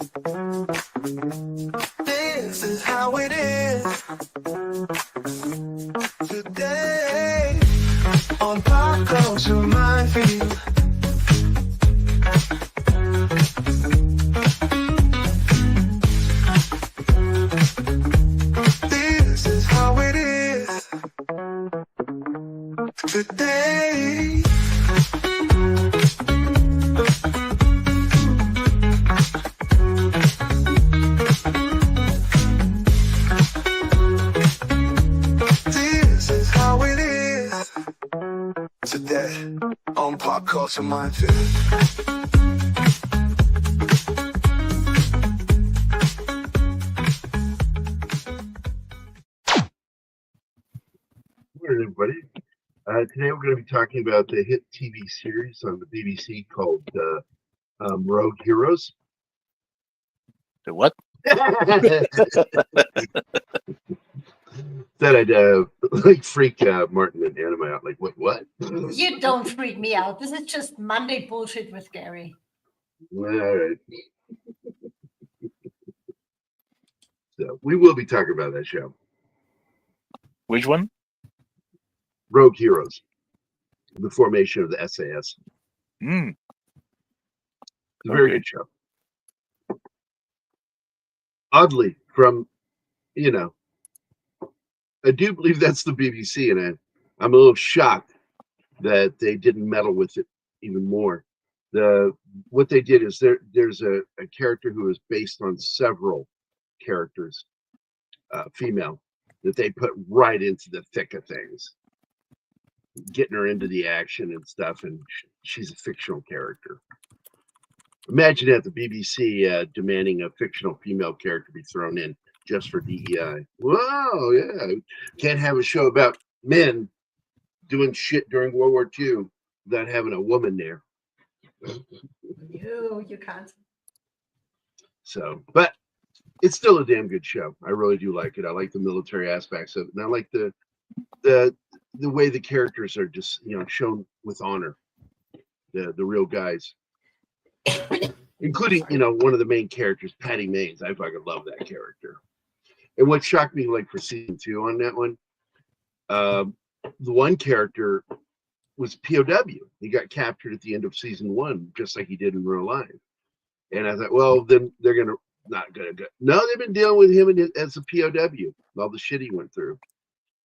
This is how it is today on Pop Culture Minefield. This is how it is today. This is how it is today on Pop Culture Minefield. Morning, everybody. Today we're going to be talking about the hit TV series on the BBC called Rogue Heroes. The what? That I'd like freak Martin and Anima out. Like, what? You don't freak me out. This is just Monday bullshit with Gerry. All right. So we will be talking about that show, Which one? Rogue Heroes, the formation of the SAS. Mm. It's a very Okay. good show. Oddly, from, I do believe that's the BBC, and I'm a little shocked that they didn't meddle with it even more. What they did is there's a character who is based on several characters, female, that they put right into the thick of things, getting her into the action and stuff, and she's a fictional character. Imagine at the BBC demanding a fictional female character be thrown in just for DEI. Whoa, yeah. Can't have a show about men doing shit during World War II without having a woman there. You can't. So, but it's still a damn good show. I really do like it. I like the military aspects of it, and I like the way the characters are just shown with honor. The real guys. Including, one of the main characters, Patty Maines. I fucking love that character. And what shocked me, like for season 2 on that one, the one character was POW. He got captured at the end of season 1, just like he did in real life. And I thought, well, then they're not gonna go. No, they've been dealing with him as a POW, all the shit he went through.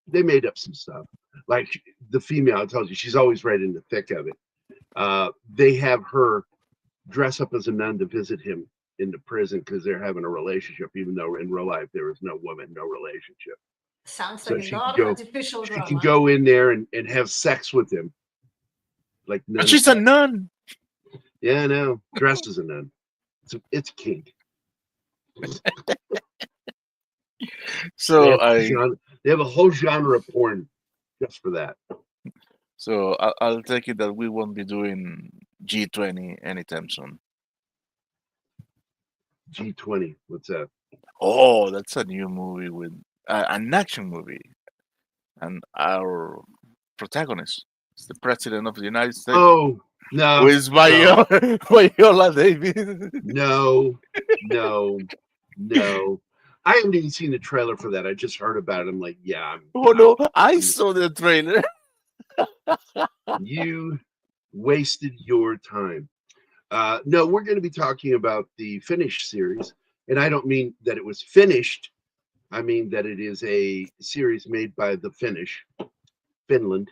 They made up some stuff. Like the female, I told you, she's always right in the thick of it. They have her dress up as a nun to visit him in the prison because they're having a relationship, even though in real life there is no woman, no relationship. Sounds So like she a lot can of go- artificial She drama. can go in there and have sex with him. Like But nuns. she's a nun. Yeah, I know. Dressed as a nun. It's kink. So They have a whole genre of porn just for that. I'll take it that we won't be doing G20 anytime soon. G20. What's that? Oh, that's a new movie with an action movie, and our protagonist is the president of the United States, Oh, no. who is Viola, Viola Davis. No. I haven't even seen the trailer for that. I just heard about it. I'm like, yeah. Oh no, I saw the trailer. You wasted your time. No, we're going to be talking about the Finnish series. And I don't mean that it was finished. I mean that it is a series made by the Finnish, Finland,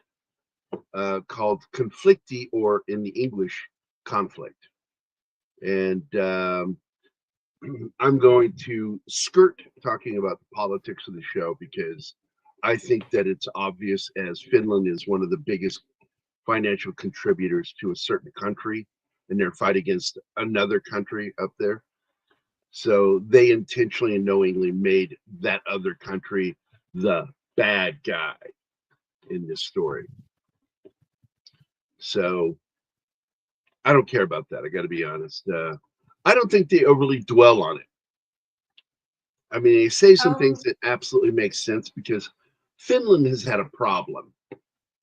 called Konflikti, or in the English, Conflict. And I'm going to skirt talking about the politics of the show because I think that it's obvious, as Finland is one of the biggest financial contributors to a certain country in their fight against another country up there. So they intentionally and knowingly made that other country the bad guy in this story. So I don't care about that. I got to be honest. I don't think they overly dwell on it. I mean, they say some things that absolutely make sense because Finland has had a problem.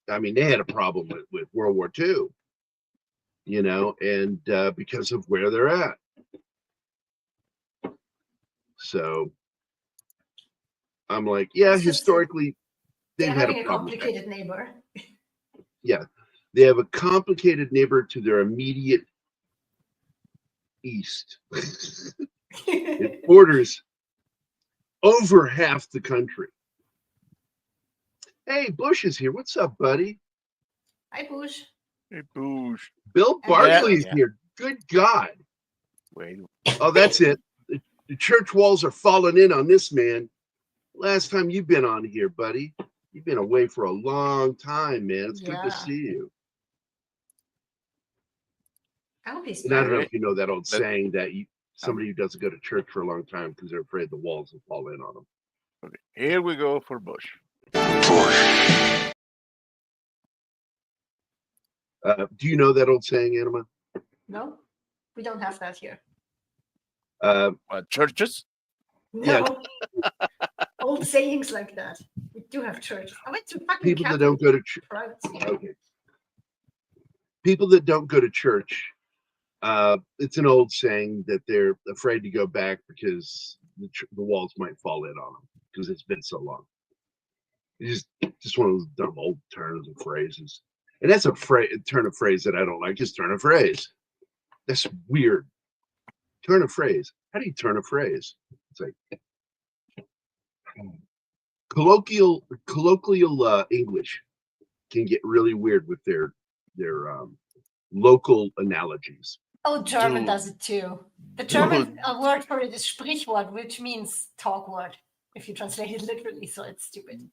I mean, they had a problem with World War II, and because of where they're at. So I'm like, yeah, It's just historically, they're they've had having a a problem with that. complicated neighbor. Yeah, they have a complicated neighbor to their immediate east. It borders over half the country. Hey, Bush is here. What's up, buddy? Hi, Bush. Hey, Boosh. Bill Yeah, Barkley's yeah. here. Good God. Wait. Oh, that's it. The church walls are falling in on this man. Last time you've been on here, buddy. You've been away for a long time, man. It's good to Yeah. see you. I hope he's And I don't know married. if you know that old Let- saying that somebody who doesn't go to church for a long time because they're afraid the walls will fall in on them. Okay, here we go for Bush. Do you know that old saying, Anima? No, we don't have that here. Churches? Yeah. No. Old sayings like that. We do have churches. I went to fucking People that Catholic don't go to church. private school. Okay. People that don't go to church, it's an old saying that they're afraid to go back because the walls might fall in on them because it's been so long. It's just one of those dumb old turns of phrases. And that's a turn of phrase that I don't like, is turn of phrase. That's weird. Turn of phrase. How do you turn a phrase? It's like colloquial English can get really weird with their local analogies. Oh, German Dude. does it too. The German word for it is Sprichwort, which means talk word, if you translate it literally, so it's stupid.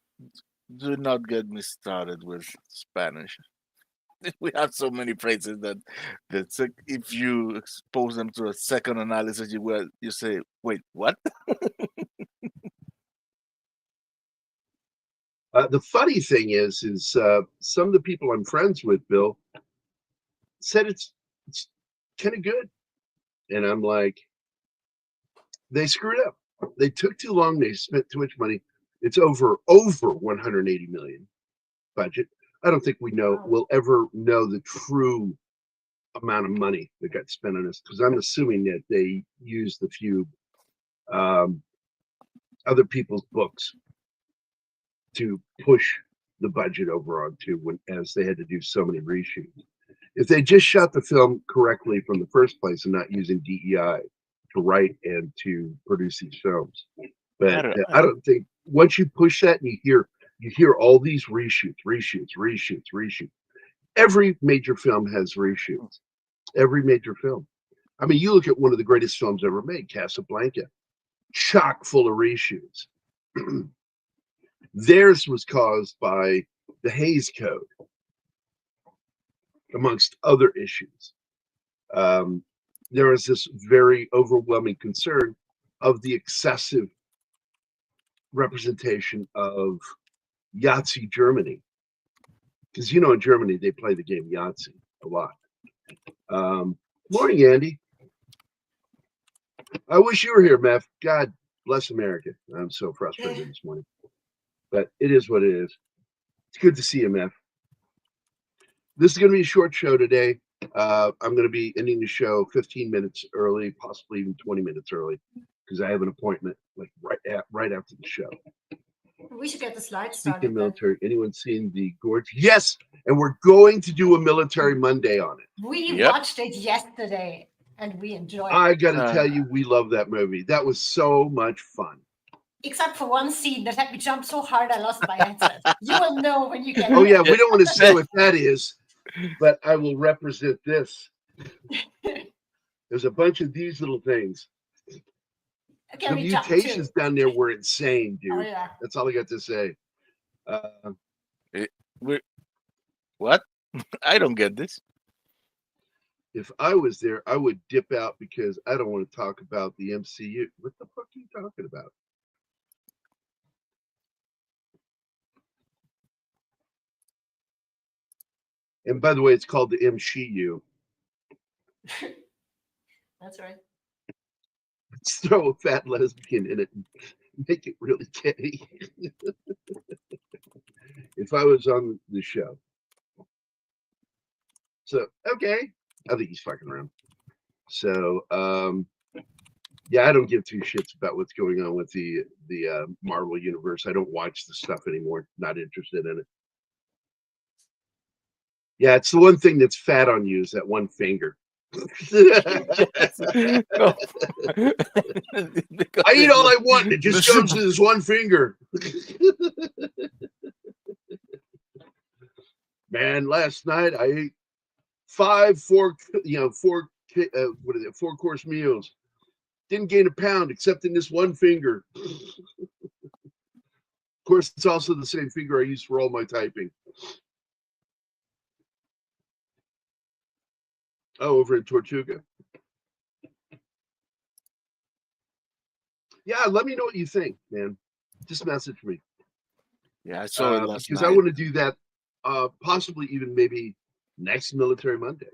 Do not get me started with Spanish. We have so many phrases that's like, if you expose them to a second analysis, you say, wait, what? The funny thing is some of the people I'm friends with, Bill, said it's kind of good, and I'm like, they screwed up. They took too long. They spent too much money. It's over 180 million budget. I don't think we'll ever know the true amount of money that got spent on this, because I'm assuming that they used a few other people's books to push the budget over onto as they had to do so many reshoots. If they just shot the film correctly from the first place and not using DEI to write and to produce these films, but I don't think once you push that and you hear all these reshoots. Every major film has reshoots. Every major film. I mean, you look at one of the greatest films ever made, Casablanca, chock full of reshoots. Theirs was caused by the Hays Code, amongst other issues. There was this very overwhelming concern of the excessive representation of Yahtzee Germany. Because, in Germany, they play the game Yahtzee a lot. Morning, Andy. I wish you were here, Meth. God bless America. I'm so frustrated this morning. But it is what it is. It's good to see you, Meth. This is going to be a short show today. I'm going to be ending the show 15 minutes early, possibly even 20 minutes early, because I have an appointment like right after the show. We should get the slides Speaking started. of military, anyone seen the gorge? Yes, and we're going to do a Military Monday on it. We watched it yesterday and we enjoyed it. I got to tell you, we love that movie. That was so much fun. Except for one scene that had me jump so hard I lost my headset. You will know when you get Oh it. yeah, we don't want to say what that is, but I will represent this. There's a bunch of these little things. Okay, The we jumped mutations too. down there were insane, dude. Oh yeah. That's all I got to say. What? I don't get this. If I was there, I would dip out because I don't want to talk about the MCU. What the fuck are you talking about? And by the way, it's called the MCU. That's right. Let's throw a fat lesbian in it and make it really gay. If I was on the show. So, okay. I think he's fucking around. So, Yeah, I don't give two shits about what's going on with the Marvel universe. I don't watch the stuff anymore. Not interested in it. Yeah, it's the one thing that's fat on you is that one finger. Yes. No. Because I eat it's all the- I want. It just goes to this one finger. Man, last night I ate four course meals. Didn't gain a pound except in this one finger. Of course, it's also the same finger I use for all my typing. Oh, over in Tortuga. Yeah, let me know what you think, man. Just message me. Yeah, I saw it last because night. I want to do that, possibly even maybe next Military Monday.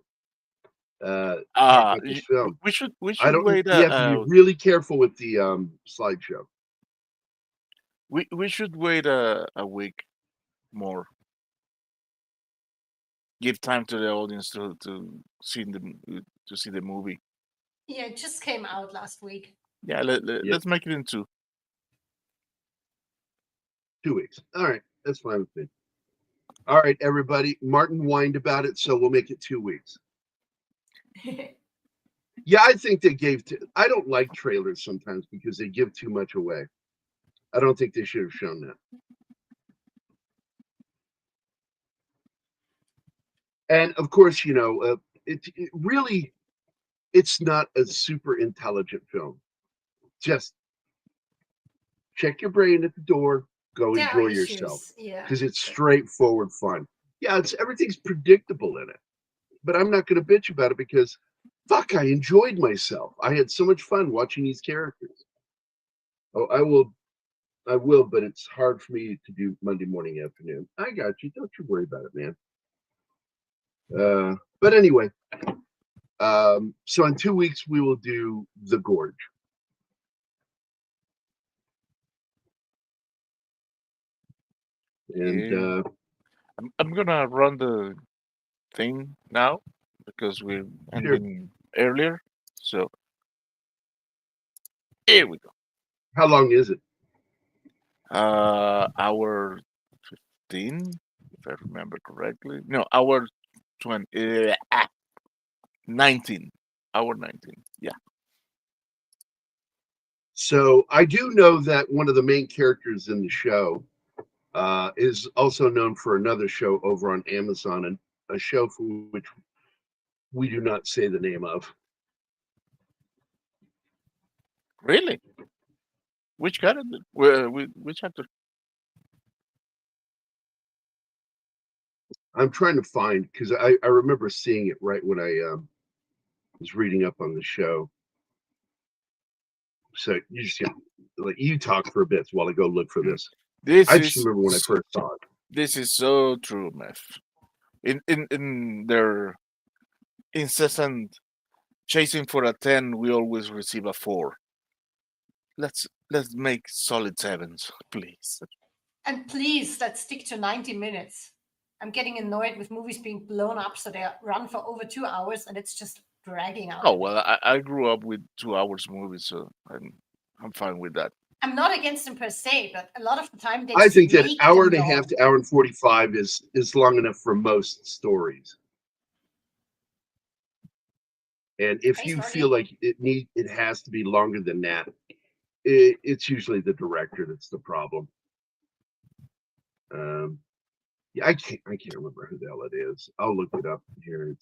Talk about this film. We should I don't. wait. We have to be really careful with the slideshow. We should wait a week more. Give time to the audience to see the movie. Yeah, it just came out last week. Yeah, let's make it in 2. 2 weeks. All right, that's fine with me. All right, everybody. Martin whined about it, so we'll make it 2 weeks. Yeah, I think they gave. I don't like trailers sometimes because they give too much away. I don't think they should have shown that. And of course, it really, it's not a super intelligent film. Just check your brain at the door, go There are enjoy issues, yourself, yeah. because it's straightforward fun. Yeah, everything's predictable in it, but I'm not going to bitch about it because, fuck, I enjoyed myself. I had so much fun watching these characters. Oh, I will, but it's hard for me to do Monday morning, afternoon. I got you. Don't you worry about it, man. But anyway, so in 2 weeks we will do The Gorge. And I'm gonna run the thing now because we're ending earlier. So here we go. How long is it? Hour 15, if I remember correctly. No, hour 20. 19. Hour 19. Yeah. So I do know that one of the main characters in the show is also known for another show over on Amazon, and a show for which we do not say the name of. Really? Which character? Which actor? I'm trying to find, because I remember seeing it right when I was reading up on the show. So you just like you talk for a bit while I go look for this. I just remember when I first saw it. This is so true, Meth. In their incessant chasing for a 10, we always receive a 4. Let's make solid 7s, please. And please, let's stick to 90 minutes. I'm getting annoyed with movies being blown up so they run for over 2 hours and it's just dragging out. Oh well, I grew up with 2 hours movies, so I'm fine with that. I'm not against them per se, but a lot of the time they. I think that hour and a half to hour and 45 is long enough for most stories. And if you feel like it has to be longer than that, it's usually the director that's the problem. Yeah, I can't remember who the hell it is. I'll look it up here.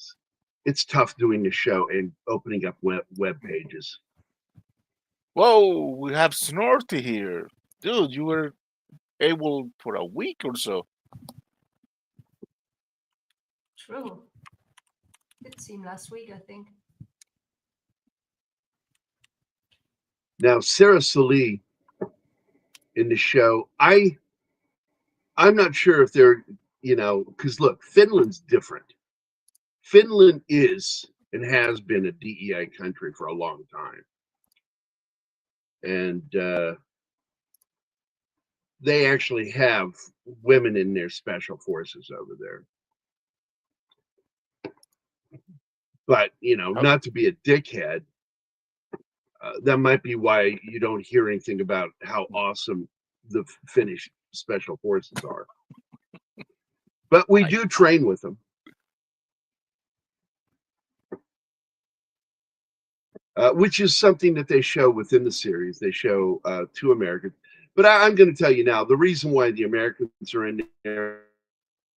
It's tough doing the show and opening up web pages. Whoa, we have Snorty here. Dude, you were able for a week or so. True. It seemed last week, I think. Now, Sara Soulié in the show, I'm not sure if they're, because look, Finland's different. Finland is and has been a DEI country for a long time. And they actually have women in their special forces over there. But, not to be a dickhead, That might be why you don't hear anything about how awesome the Finnish special forces are. But we do train with them. Which is something that they show within the series. They show 2 Americans. But I'm going to tell you now, the reason why the Americans are in there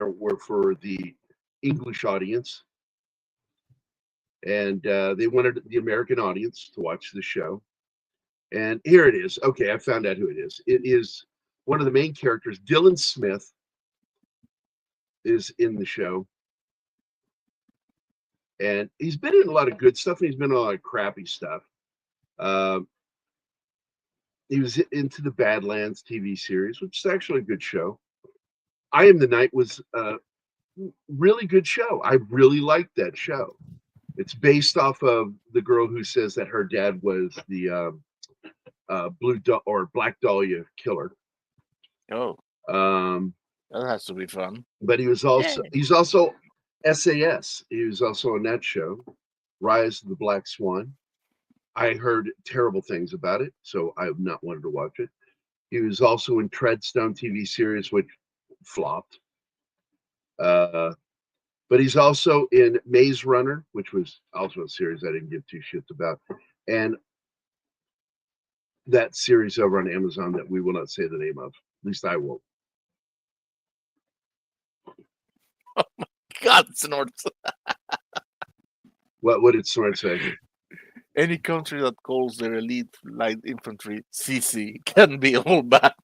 were for the English audience. And they wanted the American audience to watch the show. And here it is. Okay, I found out who it is. It is one of the main characters, Dylan Smith, is in the show. And he's been in a lot of good stuff, and he's been in a lot of crappy stuff. He was into the Badlands TV series, which is actually a good show. I Am the Night was a really good show. I really liked that show. It's based off of the girl who says that her dad was the Black Dahlia killer. Oh, that has to be fun. But he's also SAS. He was also on that show, Rise of the Black Swan. I heard terrible things about it, so I have not wanted to watch it. He was also in Treadstone TV series, which flopped. But he's also in Maze Runner, which was also a series I didn't give 2 shits about. And that series over on Amazon that we will not say the name of. At least I won't. Oh my God, Snorts. What did Snort say? Any country that calls their elite light infantry CC can be all bad.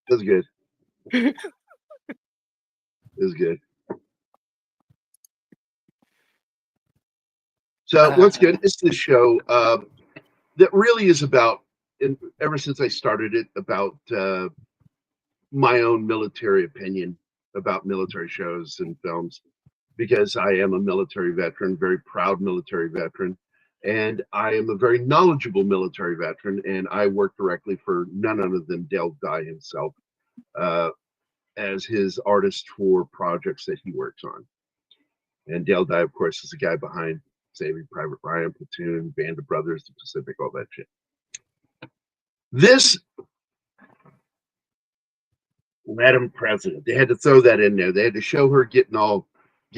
That's good. It's good. So once again, it's the show that really is about, and ever since I started it, about my own military opinion about military shows and films, because I am a military veteran, very proud military veteran, and I am a very knowledgeable military veteran, and I work directly for none other than Dale Dye himself as his artist for projects that he works on. And Dale Dye, of course, is the guy behind Saving Private Ryan, Platoon, Band of Brothers, The Pacific, all that shit. This Madam President, they had to throw that in there. They had to show her getting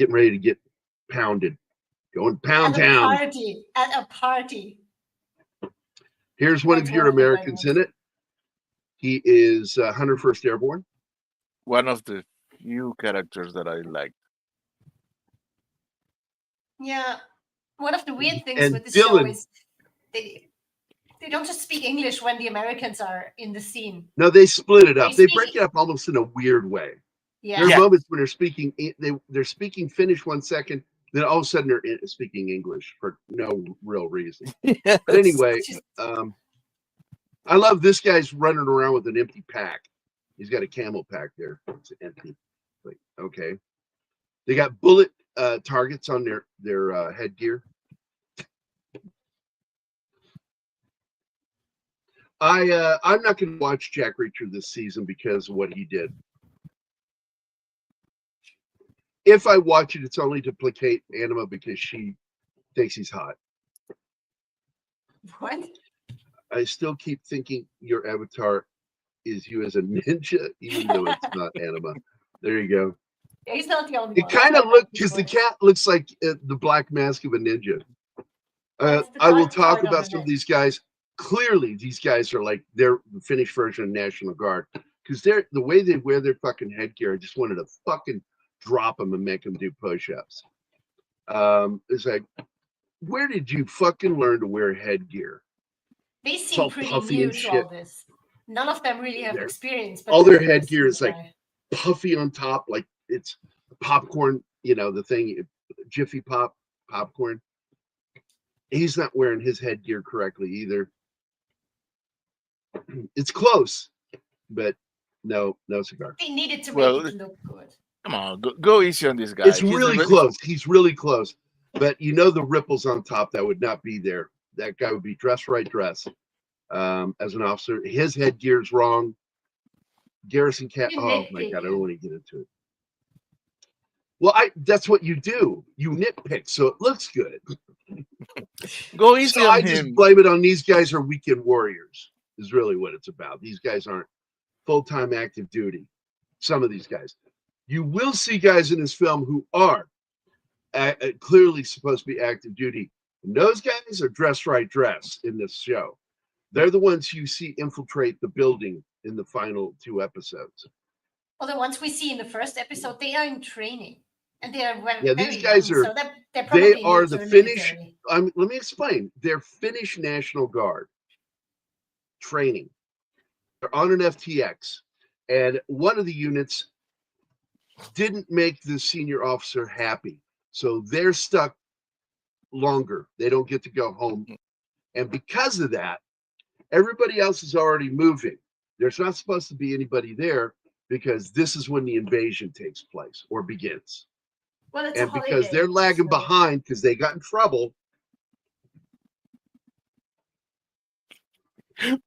ready to get pounded, going pound town. At a party. Here's one of your Americans in it. He is 101st Airborne. One of the few characters that I like. Yeah. One of the weird things And with this Dylan, show is they don't just speak English when the Americans are in the scene. No, they split it up. They break it up almost in a weird way. Yeah. There are moments when they're speaking Finnish 1 second, then all of a sudden they're speaking English for no real reason. Yes. But anyway, I love this guy's running around with an empty pack. He's got a camel pack there. It's empty. Like, okay. They got bullet targets on their headgear. I'm not going to watch Jack Reacher this season because of what he did. If I watch it, it's only to placate Anima because she thinks he's hot. What? I still keep thinking your avatar is you as a ninja, even though it's not Anima. There you go. Yeah, he's not the only It one. kind of looks, because the cat looks like the black mask of a ninja. I will talk about some of these guys. Clearly, these guys are like they're the Finnish version of National Guard, because they're the way they wear their fucking headgear. I just wanted to fucking drop them and make them do push-ups. It's like, where did you fucking learn to wear headgear? They seem pretty new to all this. None of them really have experience. But all their headgear is like puffy on top, like it's popcorn, the thing, Jiffy Pop popcorn. He's not wearing his headgear correctly either. It's close, but no cigar. They needed to make it look good. Come on, go easy on this guy. It's really close. He's really close. But the ripples on top, that would not be there. That guy would be dressed right dress. As an officer, his headgear's wrong. Garrison Cat. Oh my god, I don't want to get into it. Well, that's what you do. You nitpick so it looks good. Go easy So on I just him. blame it on these guys are weekend warriors, is really what it's about. These guys aren't full-time active duty. Some of these guys. You will see guys in this film who are clearly supposed to be active duty. And those guys are dress right dress in this show. They're the ones you see infiltrate the building in the final 2 episodes. Well, the ones we see in the first episode, they are in training, and they are Yeah, very these guys young, are. so they're They probably are new the to the Finnish. military. Let me explain. They're Finnish National Guard training. They're on an FTX, and one of the units didn't make the senior officer happy, so they're stuck longer. They don't get to go home, and because of that, everybody else is already moving. There's not supposed to be anybody there because this is when the invasion takes place or begins. Well, it's a And because holiday. they're lagging so- behind because they got in trouble,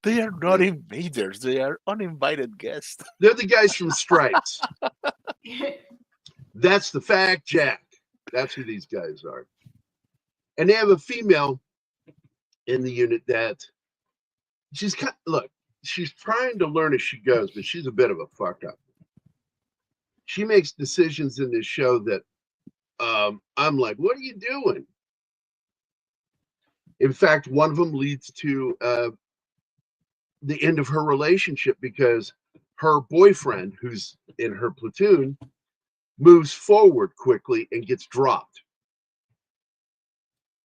They are not invaders. They are uninvited guests. they're the guys from Stripes. That's the fact, Jack. That's who these guys are. And they have a female in the unit that she's look, she's trying to learn as she goes, but she's a bit of a fuck up. She makes decisions in this show that I'm like, what are you doing? In fact, one of them leads to the end of her relationship because her boyfriend, who's in her platoon, moves forward quickly and gets dropped.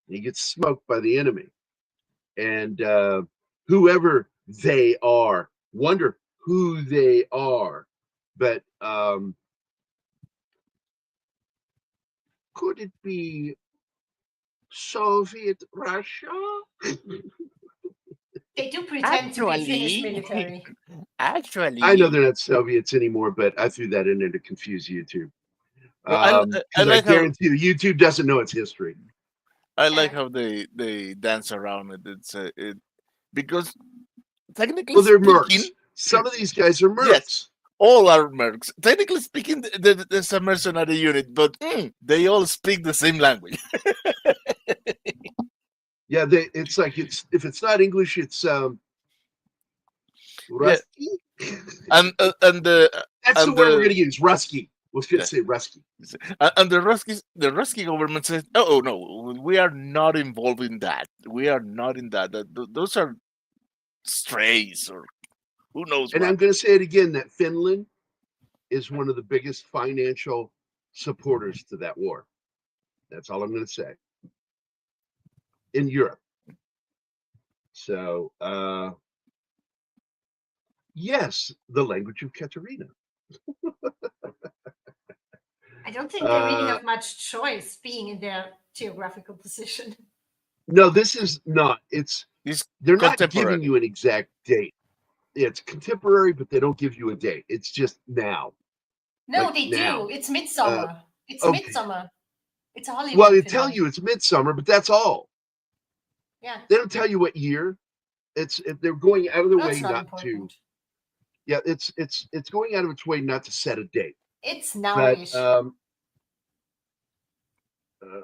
He gets smoked by the enemy. And whoever they are, wonder who they are. But could it be Soviet Russia? They do pretend to be Finnish Actually- military. Actually, I know they're not Soviets anymore, but I threw that in there to confuse YouTube. Well, I Because I like how- guarantee you, YouTube doesn't know its history. I like how they dance around it. It's it because technically Well, they're speaking, mercs. Some of these guys are mercs. Yes. all are mercs. Technically speaking, there's a mercenary unit, but they all speak the same language. Yeah, it's like if it's not English, it's Rusky. And the That's the and word we're the- gonna use. Rusky. Let's Yeah. say Rusky. and the Ruski government says, "Oh no, we are not involved in that. We are not in that. Those are strays or who knows And what." I'm gonna say it again that Finland is one of the biggest financial supporters to that war. That's all I'm gonna say. In Europe. So yes, the language of Katerina. I don't think they really have much choice being in their geographical position. No, this is not. It's They're not contemporary. giving you an exact date. It's contemporary, but they don't give you a date. It's just now. No, Like they now. do. It's midsummer. It's okay. midsummer. It's a holiday. Well, they in tell Finland. you it's midsummer, but that's all. Yeah. They don't tell you what year. They're going out of their That's way not not to. important. Yeah, it's going out of its way not to set a date. It's But now-ish.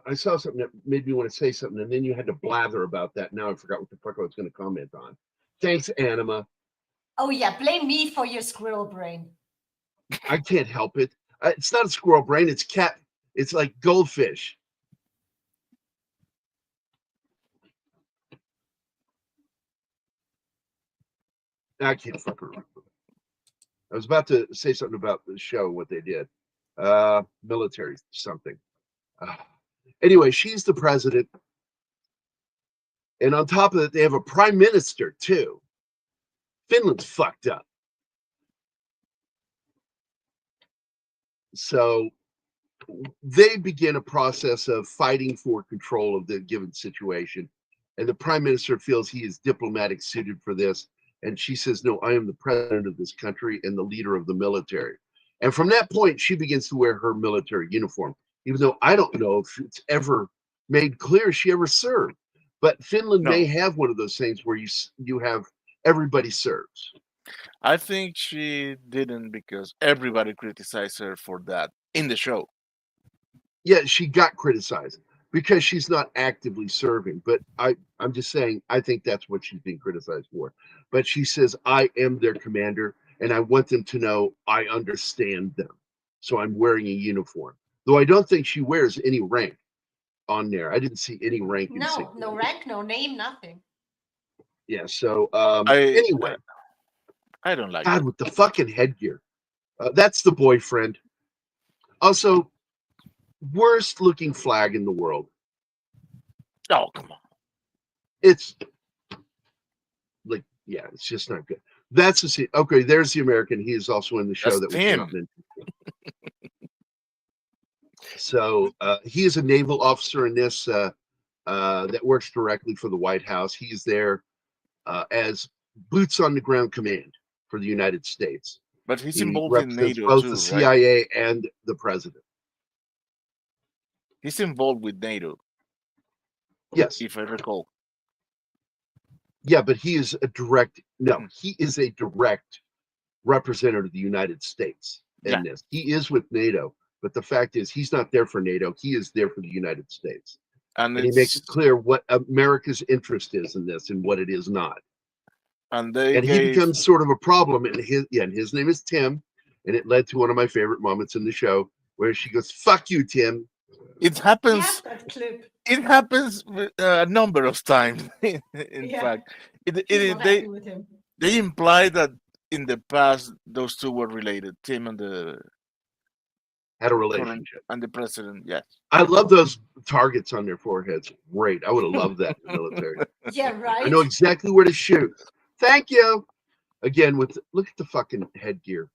I saw something that made me want to say something, and then you had to blather about that. Now I forgot what the fuck I was going to comment on. Thanks, Anima. Oh yeah, blame me for your squirrel brain. I can't help it. It's not a squirrel brain. It's cat. It's like goldfish. I can't fucking remember. I was about to say something about the show, what they did. Military something. Anyway, she's the president. And on top of that, they have a prime minister, too. Finland's fucked up. So they begin a process of fighting for control of the given situation. And the prime minister feels he is diplomatic suited for this. And she says, no, I am the president of this country and the leader of the military. And from that point, she begins to wear her military uniform, even though I don't know if it's ever made clear she ever served. But Finland may have one of those things where you have everybody serves. I think she didn't because everybody criticized her for that in the show. Yeah, she got criticized because she's not actively serving. But I'm just saying, I think that's what she's being criticized for. But she says, I am their commander, and I want them to know I understand them. So I'm wearing a uniform. Though I don't think she wears any rank on there. I didn't see any rank insignia. No rank, no name, nothing. Yeah, so I anyway, I don't like God, it. with the fucking headgear. That's the boyfriend. Also, worst looking flag in the world. Oh, come on. It's like, yeah, it's just not good. That's the scene. Okay, there's the American. He is also in the show That's that we Tim. can't mention. So he is a naval officer in this that works directly for the White House. He's there as boots on the ground command for the United States. But he's He involved in represents NATO both too, the right? CIA and the president. He's involved with NATO, Yes. if I recall. Yeah, but he is a direct, no, Hmm. he is a direct representative of the United States in Yeah. this. He is with NATO, but the fact is he's not there for NATO. He is there for the United States. And And he makes it it's clear what America's interest is in this and what it is not. and they And he gave becomes sort of a problem. And his name is Tim. And it led to one of my favorite moments in the show where she goes, "Fuck you, Tim." it We happens have that clip. it happens a number of times. In Yeah. fact, She's not happy with him. they imply that in the past those two were related, Tim and the Had a current relationship. and the president. Yes. I love those targets on their foreheads. Great. I would have loved that in the military. Yeah, right. I know exactly where to shoot. Thank you. Again, look at the fucking headgear.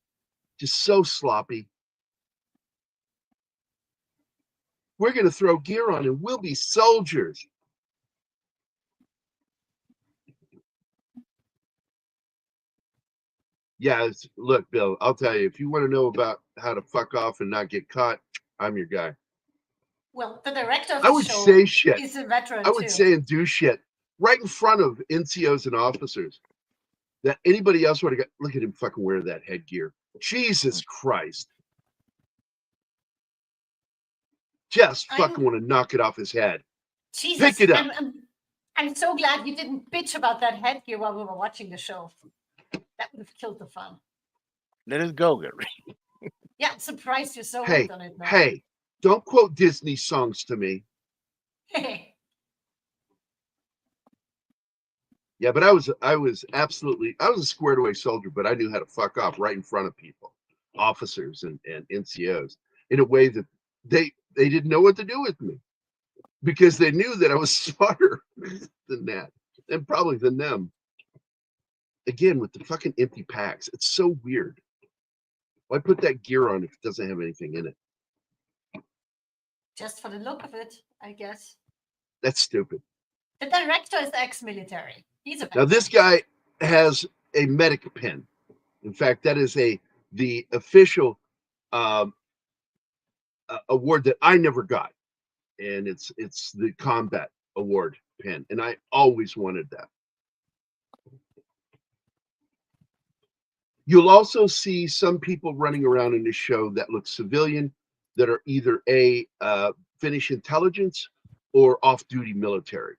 Just so sloppy. We're going to throw gear on and we'll be soldiers. Yeah, look, Bill, I'll tell you, if you want to know about how to fuck off and not get caught, I'm your guy. Well, the director of I the would show say shit. is a veteran I would too. say and do shit right in front of NCOs and officers that anybody else would have got. Look at him fucking wear that headgear. Jesus Christ. Just fucking want to knock it off his head. Jesus, Pick it up. I'm so glad you didn't bitch about that headgear while we were watching the show. That would have killed the fun. Let it go, Gerry. Yeah, I'm surprised you're so Hey, hooked on it now. hey, don't quote Disney songs to me. Yeah, but I was a squared away soldier, but I knew how to fuck off right in front of people, officers and NCOs, in a way that they didn't know what to do with me because they knew that I was smarter than that and probably than them. Again, with the fucking empty packs, it's so weird. Why put that gear on if it doesn't have anything in it? Just for the look of it, I guess. That's stupid. The director is ex-military. He's a Now this guy has a medic pin. In fact, that is the official award that I never got, and it's the combat award pin, and I always wanted that. You'll also see some people running around in this show that look civilian, that are either Finnish intelligence or off-duty military.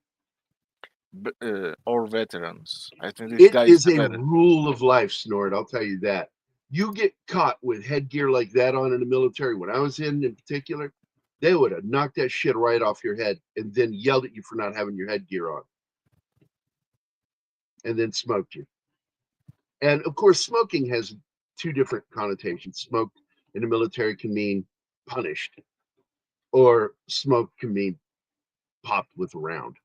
Or veterans. I think this guy is a a veteran. rule of life, Snort. I'll tell you that. You get caught with headgear like that on in the military. When I was in particular, they would have knocked that shit right off your head and then yelled at you for not having your headgear on, and then smoked you. And of course, smoking has two different connotations. Smoke in the military can mean punished, or smoke can mean popped with a round.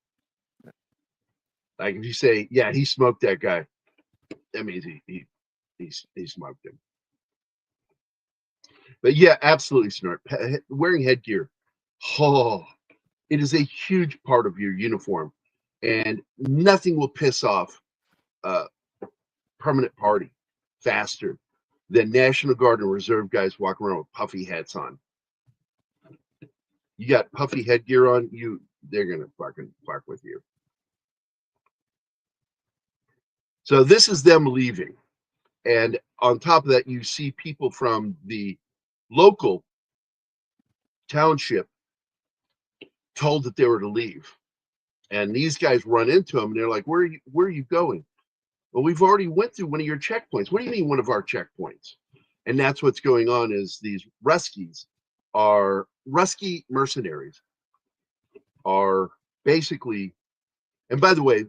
Like if you say, "Yeah, he smoked that guy," that means he smoked him. But yeah, absolutely, Snort. Wearing headgear, oh, it is a huge part of your uniform, and nothing will piss off permanent party faster than National Guard and Reserve guys walking around with puffy hats on. You got puffy headgear on, they're gonna fucking fuck with you. So this is them leaving, and on top of that, you see people from the local township told that they were to leave. And these guys run into them and they're like, where are you going? Well, we've already went through one of your checkpoints. What do you mean one of our checkpoints? And that's what's going on is these Ruskies are Rusky mercenaries are basically, and by the way,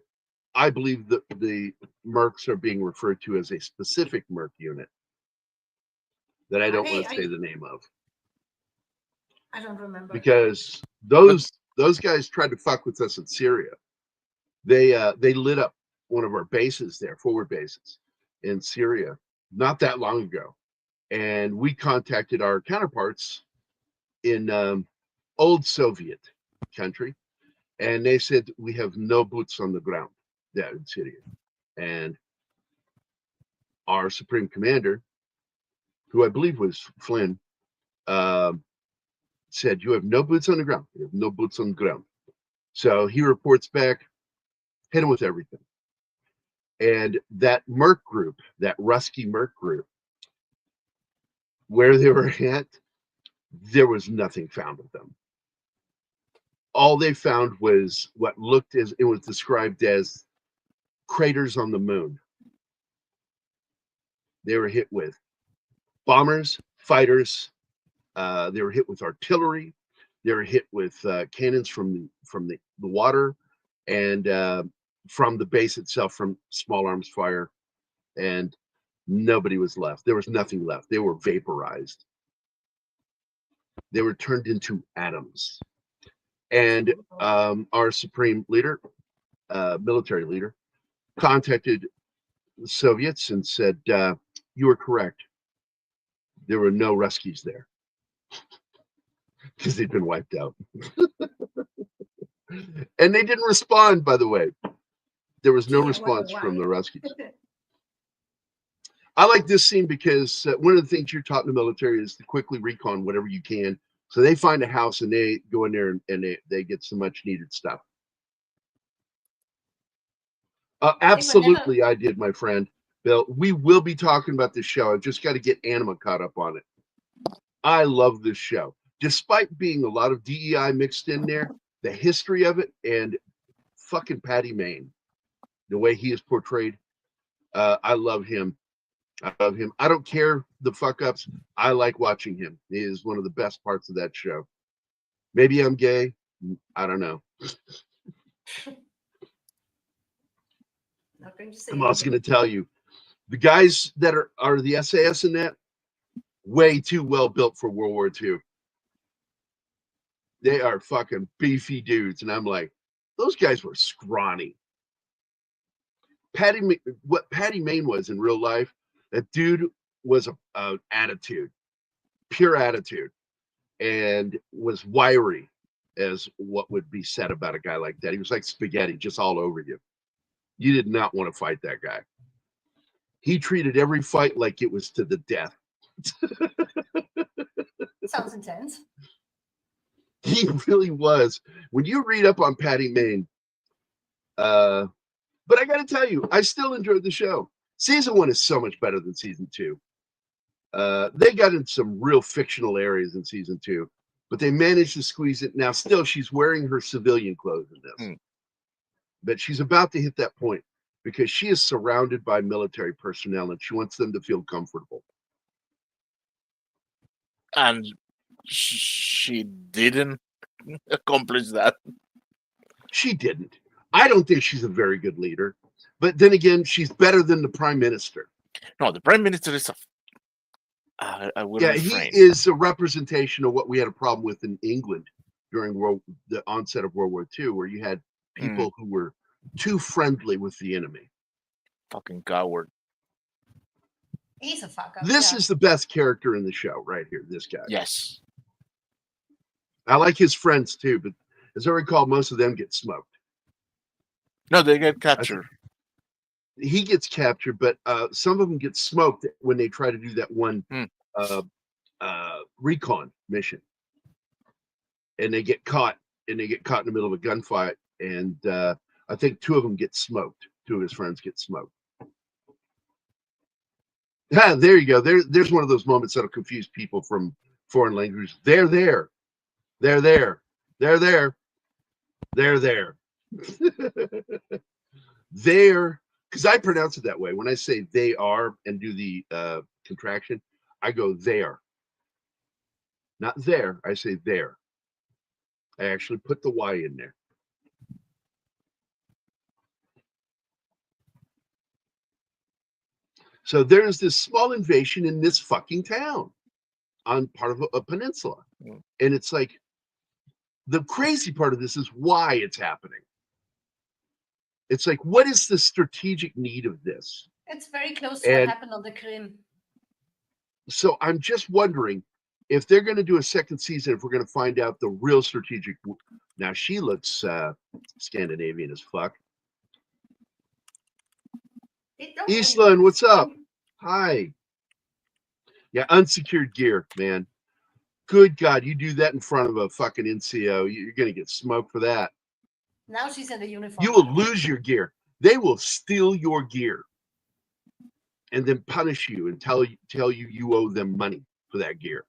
I believe that the mercs are being referred to as a specific merc unit that I don't want to say the name of. I don't remember. Because those guys tried to fuck with us in Syria. They lit up one of our bases there, forward bases in Syria, not that long ago. And we contacted our counterparts in old Soviet country, and they said we have no boots on the ground there in Syria. And our supreme commander, who I believe was Flynn, said, you have no boots on the ground. You have no boots on the ground. So he reports back, hit him with everything. And that merc group, that Rusky merc group, where they were at, there was nothing found of them. All they found was what looked as, it was described as craters on the moon. They were hit with bombers, fighters. They were hit with artillery. They were hit with cannons from the water, and from the base itself, from small arms fire, and nobody was left. There was nothing left. They were vaporized. They were turned into atoms. And our supreme leader, military leader, contacted the Soviets and said, you were correct. There were no Ruskies there because they'd been wiped out. And they didn't respond, by the way. There was no response from the Ruskies. I like this scene because one of the things you're taught in the military is to quickly recon whatever you can. So they find a house and they go in there and they get some much needed stuff. Absolutely, I did, my friend Bill. We will be talking about this show. I've just got to get Anima caught up on it. I love this show. Despite being a lot of DEI mixed in there, the history of it, and fucking Patty Main, the way he is portrayed, I love him. I love him. I don't care the fuck ups. I like watching him. He is one of the best parts of that show. Maybe I'm gay. I don't know. I'm also going to tell you, the guys that are the SAS in that, way too well built for World War II. They are fucking beefy dudes. And I'm like, those guys were scrawny. What Patty Main was in real life, that dude was an attitude, pure attitude, and was wiry, as what would be said about a guy like that. He was like spaghetti, just all over you. You did not want to fight that guy. He treated every fight like it was to the death. Sounds intense. He really was. When you read up on Patty Main, but I got to tell you, I still enjoyed the show. Season 1 is so much better than season 2. They got in some real fictional areas in season 2, but they managed to squeeze it. Now, still, she's wearing her civilian clothes in this, but she's about to hit that point because she is surrounded by military personnel and she wants them to feel comfortable. And she didn't accomplish that. She didn't. I don't think she's a very good leader. But then again, she's better than the prime minister. No, the prime minister is he is a representation of what we had a problem with in England during the onset of World War II, where you had people who were too friendly with the enemy. Fucking coward. He's a fuck up. This is the best character in the show right here, this guy. Yes. I like his friends too, but as I recall, most of them get smoked. No, they get captured. He gets captured, but some of them get smoked when they try to do that one recon mission, and they get caught. And they get caught in the middle of a gunfight, and I think 2 of them get smoked. 2 of his friends get smoked. Yeah, there you go. There's one of those moments that'll confuse people from foreign languages. They're there. They're there. They're there. They're there. They're, because I pronounce it that way. When I say they are and do the contraction, I go there. Not there. I say there. I actually put the Y in there. So there's this small invasion in this fucking town on part of a peninsula. Mm. And it's like, the crazy part of this is why it's happening. It's like, what is the strategic need of this? It's very close to what happened on the Krim. So I'm just wondering if they're going to do a second season, if we're going to find out the real strategic. Now she looks Scandinavian as fuck. Eastland, what's up? Hi. Yeah, unsecured gear, man. Good God, you do that in front of a fucking NCO, you're going to get smoked for that. Now she's in the uniform. You will lose your gear. They will steal your gear and then punish you and tell you you owe them money for that gear.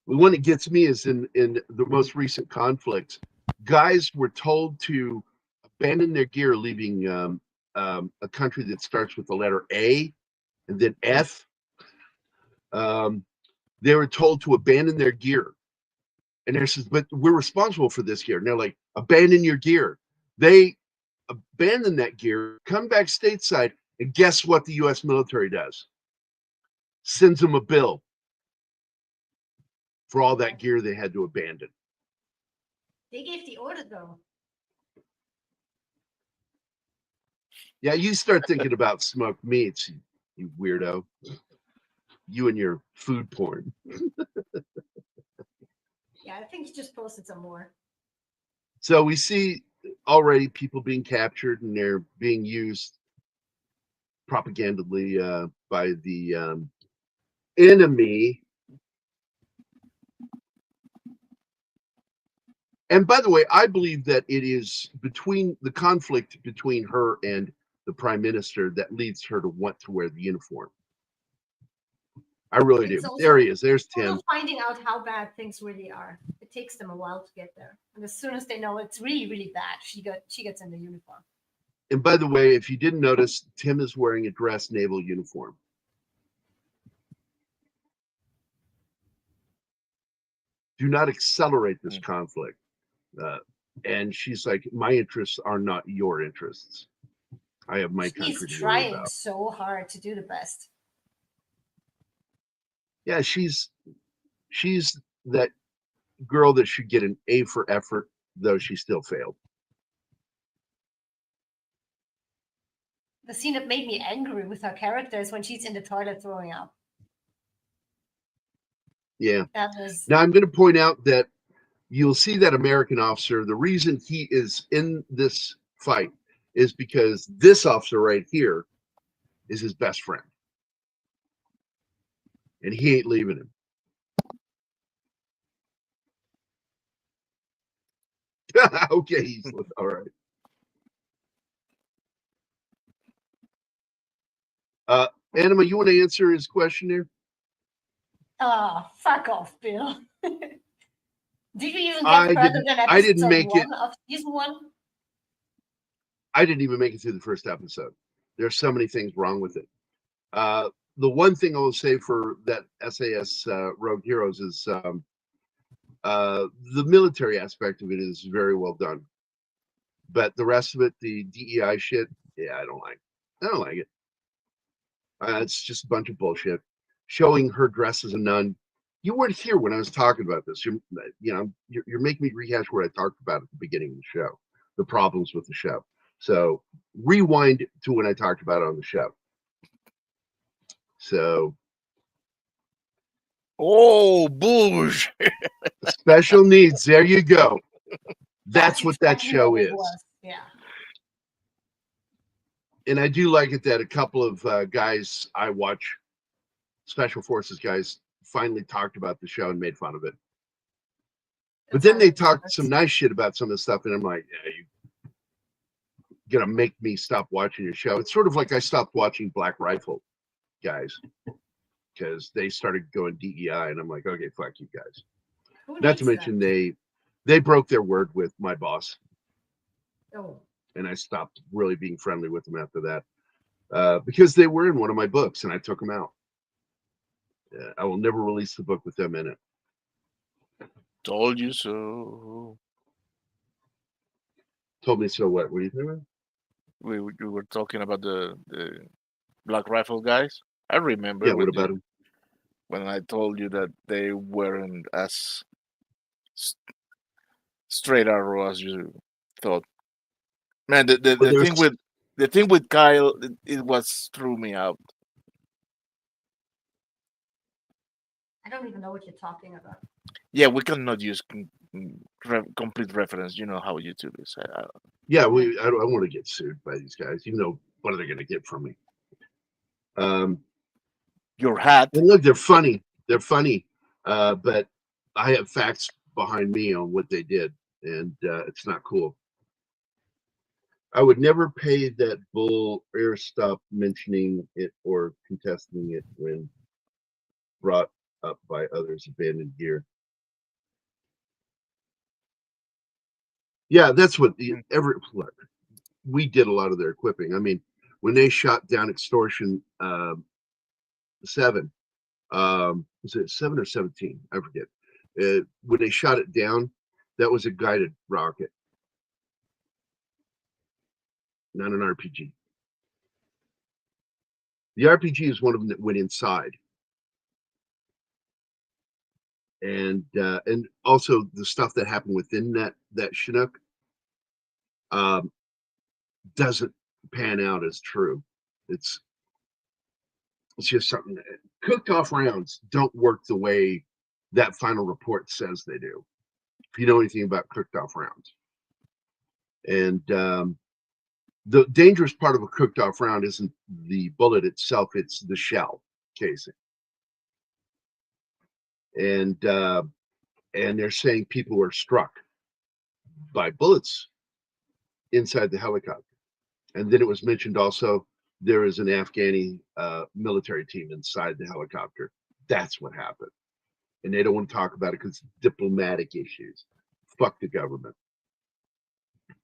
The one that gets me is in the most recent conflicts. Guys were told to abandon their gear, leaving a country that starts with the letter A and then F. They were told to abandon their gear. And they says, but we're responsible for this gear. And they're like, abandon your gear. They abandon that gear, come back stateside, and guess what the U.S. military does? Sends them a bill for all that gear they had to abandon. They gave the order, though. Yeah, you start thinking about smoked meats, you weirdo. You and your food porn. Yeah, I think he just posted some more. So we see already people being captured and they're being used propagandally by the enemy. And by the way, I believe that it is between the conflict between her and the prime minister that leads her to want to wear the uniform. I really do. There he is. There's Tim. Finding out how bad things really are. It takes them a while to get there. And as soon as they know it's really, really bad, she gets in the uniform. And by the way, if you didn't notice, Tim is wearing a dress naval uniform. Do not accelerate this conflict. And she's like, my interests are not your interests. I have my country to worry trying about. So hard to do the best. Yeah, she's that girl that should get an A for effort, though she still failed. The scene that made me angry with her character is when she's in the toilet throwing up. Yeah. That was... Now I'm going to point out that you'll see that American officer, the reason he is in this fight is because this officer right here is his best friend. And he ain't leaving him. Okay, he's all right. Anima, you want to answer his question there? Oh, fuck off, Bill. Did you even get further than episode 1 of season 1? I didn't even make it through the first episode. There's so many things wrong with it. The one thing I will say for that SAS Rogue Heroes is the military aspect of it is very well done. But the rest of it, the DEI shit, yeah, I don't like it. It's just a bunch of bullshit. Showing her dress as a nun. You weren't here when I was talking about this. You're making me rehash what I talked about at the beginning of the show, the problems with the show. So rewind to when I talked about it on the show. So. Oh, boosh. Special needs. There you go. That's what that show is. Yeah. And I do like it that a couple of guys I watch, Special Forces guys, finally talked about the show and made fun of it. But then they talked some nice shit about some of the stuff, and I'm like, yeah, you're gonna make me stop watching your show. It's sort of like I stopped watching Black Rifle guys because they started going DEI, and I'm like, okay, fuck you guys. Who Not to needs mention they broke their word with my boss, that? Oh, and I stopped really being friendly with them after that because they were in one of my books, and I took them out. I will never release the book with them in it. Told you so. Told me so. What were you thinking? We were talking about the Black Rifle guys. I remember Yeah. What about them? when I told you that they weren't as s- straight arrow as you thought. Man, Well, the thing with Kyle, it was threw me out. I don't even know what you're talking about. Yeah, we cannot use complete reference. You know how YouTube is. yeah. I don't want to get sued by these guys. You know what are they going to get from me? Your hat. And look, they're funny. They're funny, but I have facts behind me on what they did, and it's not cool. I would never pay that bull or stop mentioning it or contesting it when brought up by others. Abandoned gear. Yeah, that's what look. We did a lot of their equipping. I mean, when they shot down Extortion 7, was it 7 or 17? I forget. When they shot it down, that was a guided rocket, not an RPG. The RPG is one of them that went inside, and also the stuff that happened within that Chinook doesn't pan out as true. It's just something that cooked off rounds don't work the way that final report says they do. If you know anything about cooked off rounds, and the dangerous part of a cooked off round isn't the bullet itself, it's the shell casing. And they're saying people were struck by bullets inside the helicopter. And then it was mentioned also there is an Afghani military team inside the helicopter. That's what happened. And they don't want to talk about it because diplomatic issues. Fuck the government.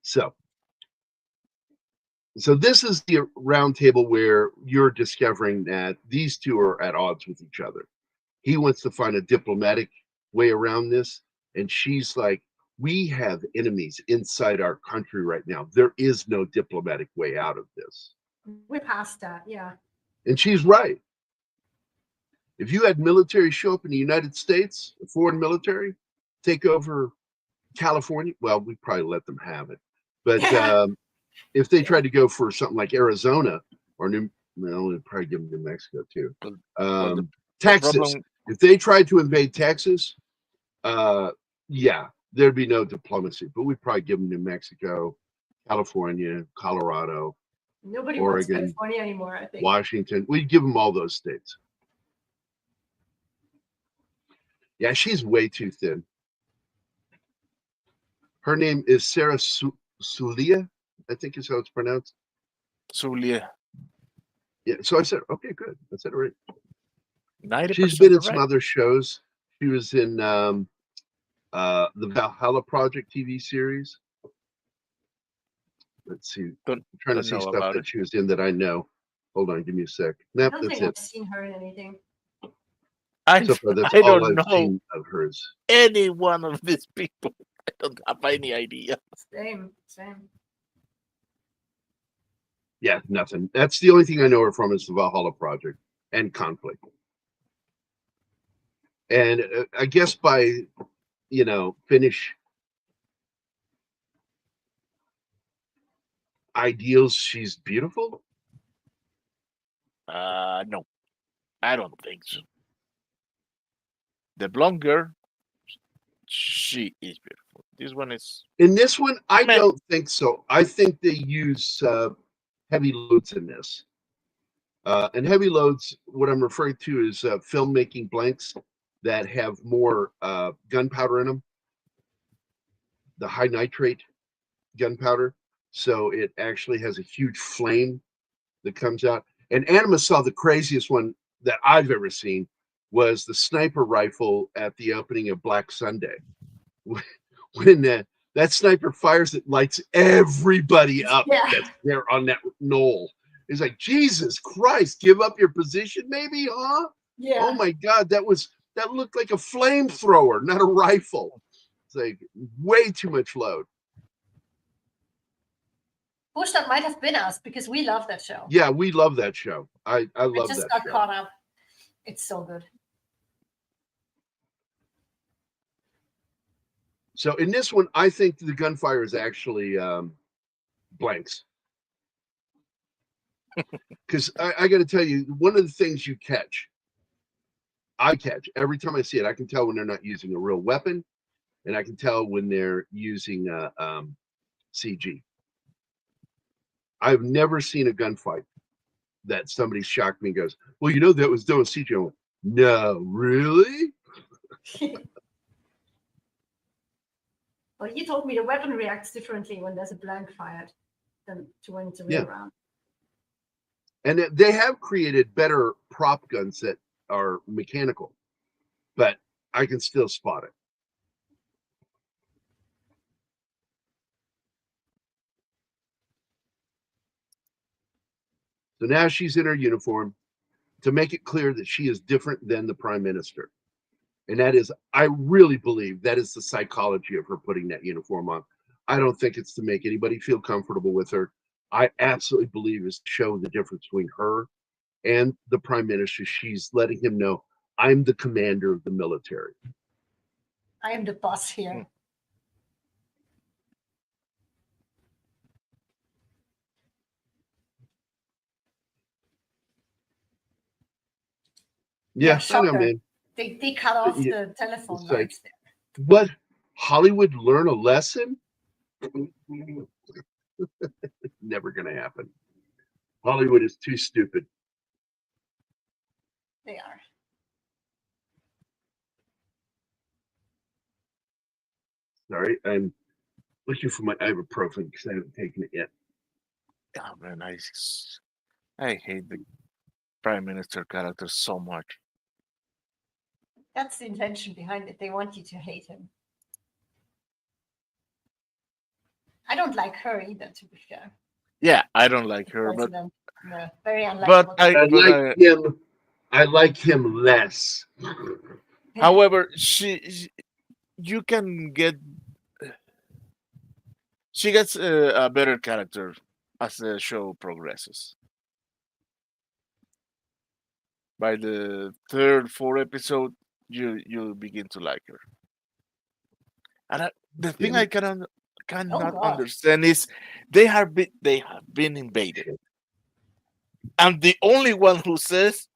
So this is the round table where you're discovering that these two are at odds with each other. He wants to find a diplomatic way around this, and she's like, we have enemies inside our country right now. There is no diplomatic way out of this. We're past that, yeah. And she's right. If you had military show up in the United States, a foreign military, take over California, well, we'd probably let them have it. But if they tried to go for something like Arizona or we'd probably give them New Mexico too. Texas. Problem, if they tried to invade Texas, yeah, there'd be no diplomacy. But we'd probably give them New Mexico, California, Colorado, Nobody Oregon, wants California anymore, I think. Washington. We'd give them all those states. Yeah, she's way too thin. Her name is Sara Soulié, I think is how it's pronounced. Soulié. Yeah, so I said, okay, good. I said it right. 90% She's been in right. some other shows. She was in the Valhalla Project TV series. Let's see. I'm trying to see stuff that she was in that I know. Hold on, give me a sec. Nope, I don't that's think it. I've seen her in anything. So far, that's I all don't I've know seen of hers. any one of these people. I don't have any idea. Same. Yeah, nothing. That's the only thing I know her from is the Valhalla Project and Conflict. And I guess by, Finnish ideals, she's beautiful. No, I don't think so. The blonde girl, she is beautiful. This one is. In this one, I don't think so. I think they use heavy loads in this. And heavy loads, what I'm referring to is filmmaking blanks that have more gunpowder in them, the high nitrate gunpowder. So it actually has a huge flame that comes out. And Anima saw the craziest one that I've ever seen. was the sniper rifle at the opening of Black Sunday. When that sniper fires, it lights everybody up Yeah. that's there on that knoll. It's like, Jesus Christ, give up your position, maybe, huh? Yeah. Oh my God, that looked like a flamethrower, not a rifle. It's like way too much load. Push, that might have been us because we love that show. Yeah, we love that show. I love just that got show. caught up. It's so good. So in this one, I think the gunfire is actually blanks. Because I got to tell you, one of the things I catch every time I see it, I can tell when they're not using a real weapon, and I can tell when they're using CG. I've never seen a gunfight that somebody shocked me and goes, well, that was done with CG. I went, no, really? Well, you told me the weapon reacts differently when there's a blank fired than to when it's a real round. And they have created better prop guns that are mechanical, but I can still spot it. So now she's in her uniform to make it clear that she is different than the prime minister. And that is, I really believe that is the psychology of her putting that uniform on. I don't think it's to make anybody feel comfortable with her. I absolutely believe it's to show the difference between her and the prime minister. She's letting him know, I'm the commander of the military. I am the boss here. Yeah, I know, man. They cut off the telephone rights there. What? Hollywood learn a lesson? Never gonna happen. Hollywood is too stupid. They are. Sorry, I'm looking for my ibuprofen because I haven't taken it yet. Oh man, I hate the prime minister character so much. That's the intention behind it. They want you to hate him. I don't like her either, to be fair. Yeah, I don't like her, but no, very unlikable. But I like him less. However, you can get. She gets a better character as the show progresses. By the third, fourth episode, you begin to like her. And the thing I cannot understand is they have been invaded, and the only one who says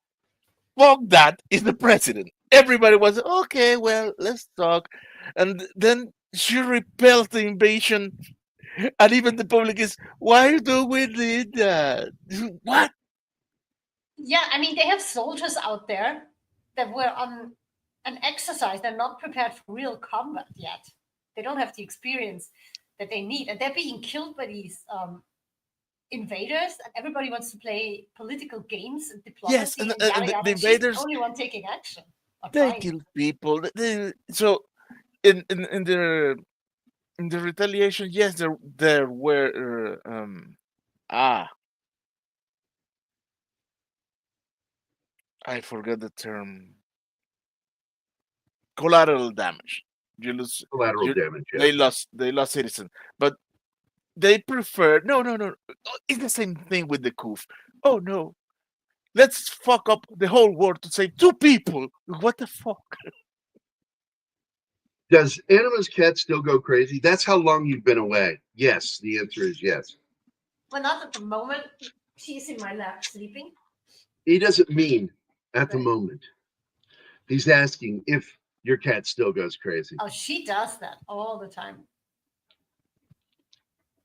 fuck that is the president. Everybody was okay. Well, let's talk, and then she repels the invasion, and even the public is, why do we need that? What? Yeah, I mean, they have soldiers out there that were on an exercise. They're not prepared for real combat yet. They don't have the experience that they need, and they're being killed by these invaders. And everybody wants to play political games and diplomacy. Yes, and the invaders. She's the only one taking action. They kill people. So in the retaliation, yes, there were I forget the term. Collateral damage. You lose collateral damage. Yeah. They lost citizens, but they prefer no. It's the same thing with the coup. Oh no, let's fuck up the whole world to save 2 people. What the fuck? Does Anima's cat still go crazy? That's how long you've been away. Yes, the answer is yes. Well, not at the moment. She's in my lap sleeping. He doesn't mean at the moment. He's asking if your cat still goes crazy. Oh, she does that all the time.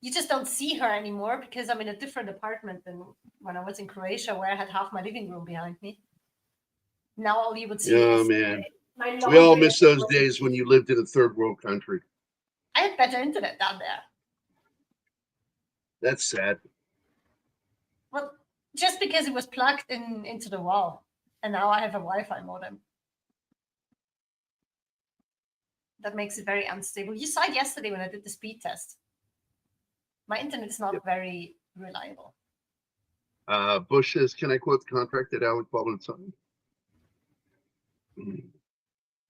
You just don't see her anymore because I'm in a different apartment than when I was in Croatia, where I had half my living room behind me. Now all you would see is man. We all miss those days when you lived in a third world country. I had better internet down there. That's sad. Well, just because it was plugged into the wall, and now I have a Wi-Fi modem. that makes it very unstable. You saw it yesterday when I did the speed test. My internet is not very reliable. Bush says, can I quote the contract that Alec Baldwin signed?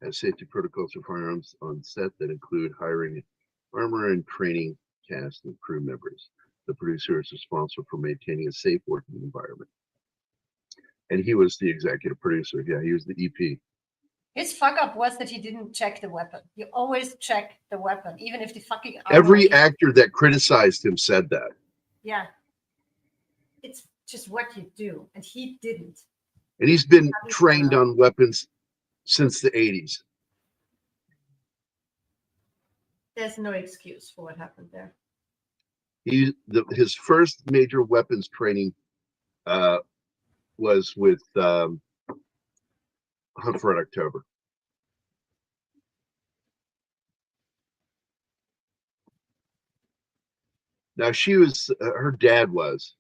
Has safety protocols for firearms on set that include hiring armor and training cast and crew members. The producer is responsible for maintaining a safe working environment. And he was the executive producer. Yeah, he was the EP. His fuck up was that he didn't check the weapon. You always check the weapon, even if the fucking Every actor that criticized him said that. Yeah. It's just what you do. And he didn't. And he's been trained on weapons since the 80s. There's no excuse for what happened there. His first major weapons training was with Hunt for Red October. Now she was, her dad was.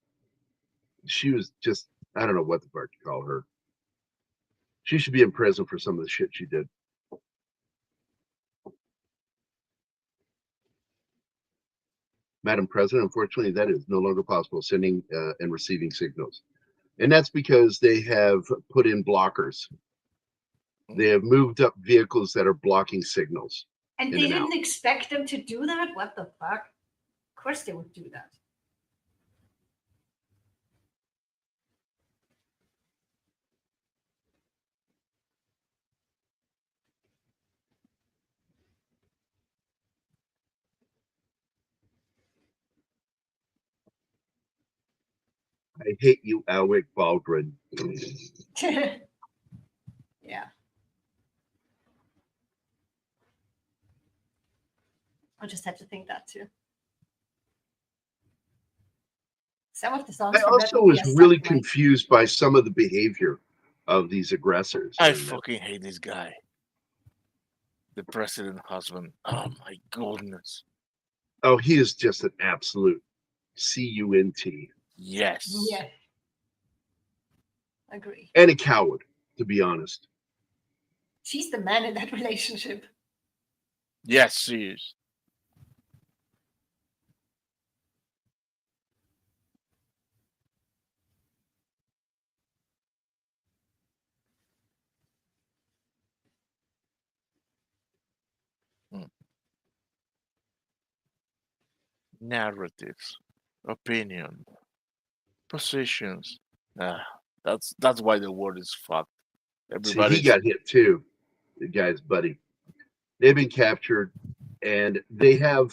She was just, I don't know what the fuck to call her. She should be in prison for some of the shit she did. Madam President, unfortunately, that is no longer possible, sending and receiving signals. And that's because they have put in blockers. They have moved up vehicles that are blocking signals. And they didn't expect them to do that? What the fuck? Of course they would do that. I hate you, Alec Baldwin. Yeah. I just had to think that too. Some of the songs. I also was really confused by some of the behavior of these aggressors. I fucking hate this guy. The president husband. Oh my goodness. Oh, he is just an absolute cunt. Yes. Yeah. Agree. And a coward, to be honest. She's the man in that relationship. Yes, she is. Narratives, opinion, positions. That's why the world is fucked. See, he got hit too, the guy's buddy. They've been captured, and they have,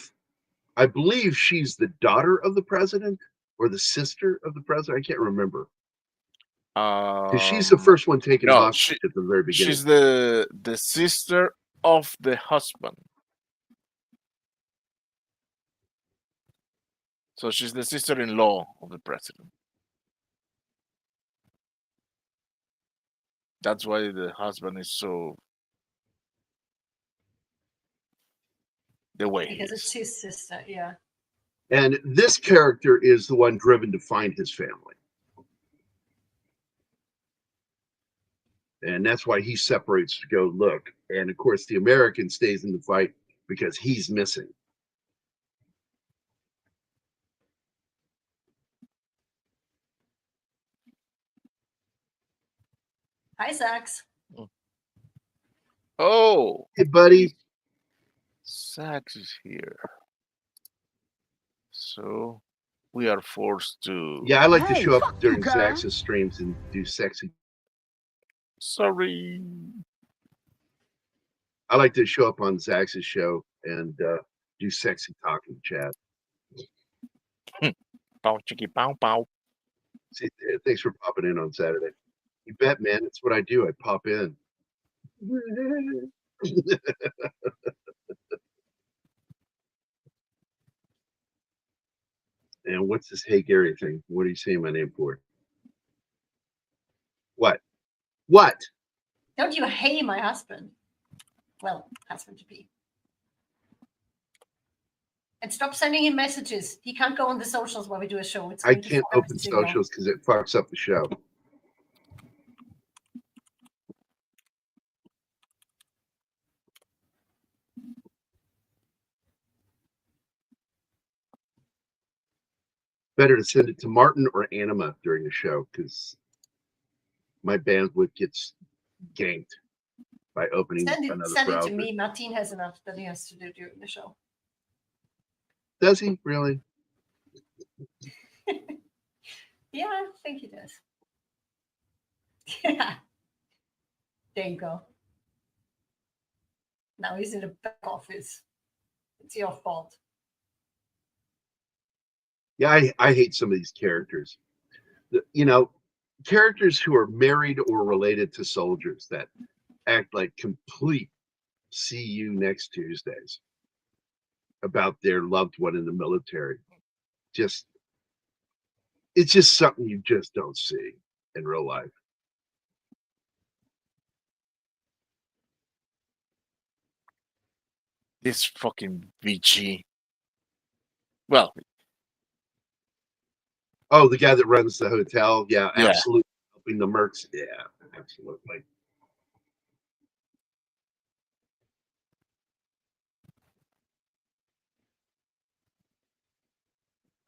I believe she's the daughter of the president or the sister of the president. I can't remember. Because she's the first one taken hostage at the very beginning. She's the sister of the husband. So she's the sister-in-law of the president. That's why the husband is so the way. Because it's his sister, yeah. And this character is the one driven to find his family. And that's why he separates to go look. And of course, the American stays in the fight because he's missing. Hi, Sax. Oh. Hey, buddy. Sax is here. So we are forced to. Yeah, I like to show up during Sax's streams and do sexy. Sorry. I like to show up on Zax's show and do sexy talk in the chat. Pow, chicky, pow, pow. See, thanks for popping in on Saturday. You bet, man. That's what I do. I pop in. And what's this Hey Gerry thing? What are you saying my name for? What? What? Don't you hate my husband? Well, husband to be. And stop sending him messages. He can't go on the socials while we do a show. I can't open socials because it fucks up the show. better to send it to Martin or Anima during the show because my bandwidth gets ganked by opening another Send it browser. to me. Martin has enough that he has to do during the show. Does he really? Yeah, I think he does. Yeah. There you go. Now he's in the back office. It's your fault. Yeah, I hate some of these characters. You know, characters who are married or related to soldiers that act like complete see you next Tuesdays about their loved one in the military. It's just something you just don't see in real life. This fucking VG. Well, oh, the guy that runs the hotel. Yeah, Yeah. absolutely. Helping the mercs. Yeah, absolutely.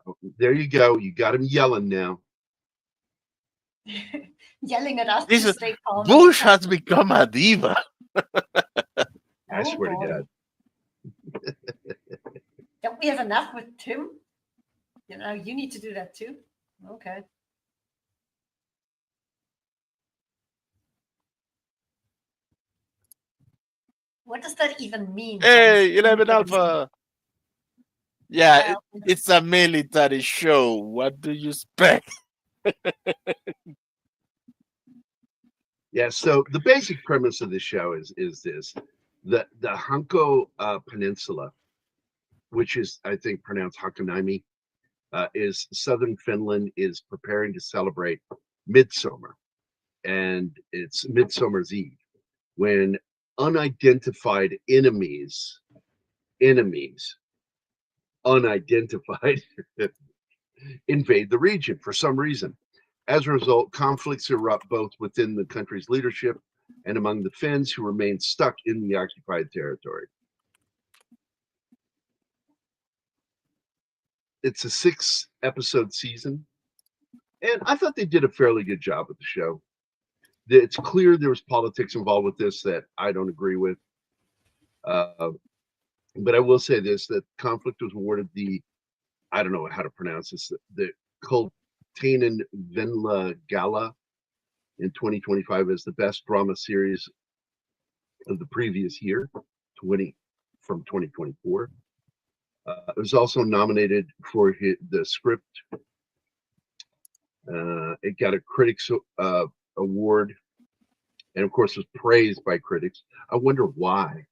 Oh, there you go. You got him yelling now. Yelling at us this to is stay calm. Bush has become a diva. I swear boy. to God. Don't we have enough with Tim? You know, you need to do that too. Okay. What does that even mean? Hey, Thomas? 11 Alpha. Yeah, it's a military show. What do you expect? Yeah, so the basic premise of the show is this. The Hanko Peninsula, which is, I think, pronounced Hakanaimi, is southern Finland, is preparing to celebrate Midsummer. And it's Midsummer's Eve, when unidentified unidentified, invade the region for some reason. As a result, conflicts erupt both within the country's leadership and among the Finns who remain stuck in the occupied territory. It's a 6-episode season, and I thought they did a fairly good job with the show. It's clear there was politics involved with this that I don't agree with. But I will say this, that Conflict was awarded the, I don't know how to pronounce this, the Kultainen Venla Gala in 2025 as the best drama series of the previous year, from 2024. It was also nominated for the script. It got a critics award, and of course was praised by critics. I wonder why.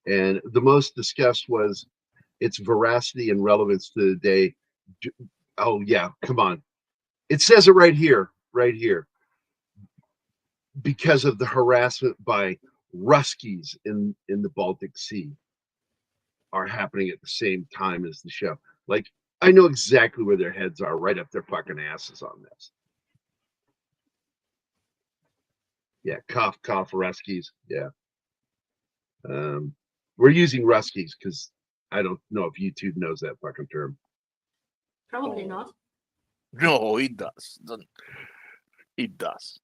And the most discussed was its veracity and relevance to the day. Oh yeah, come on. It says it right here. Because of the harassment by Ruskies in the Baltic Sea are happening at the same time as the show. Like, I know exactly where their heads are, right up their fucking asses on this. Yeah, cough, Ruskies. Yeah. We're using Ruskies because I don't know if YouTube knows that fucking term. Probably not. No, it does. It does.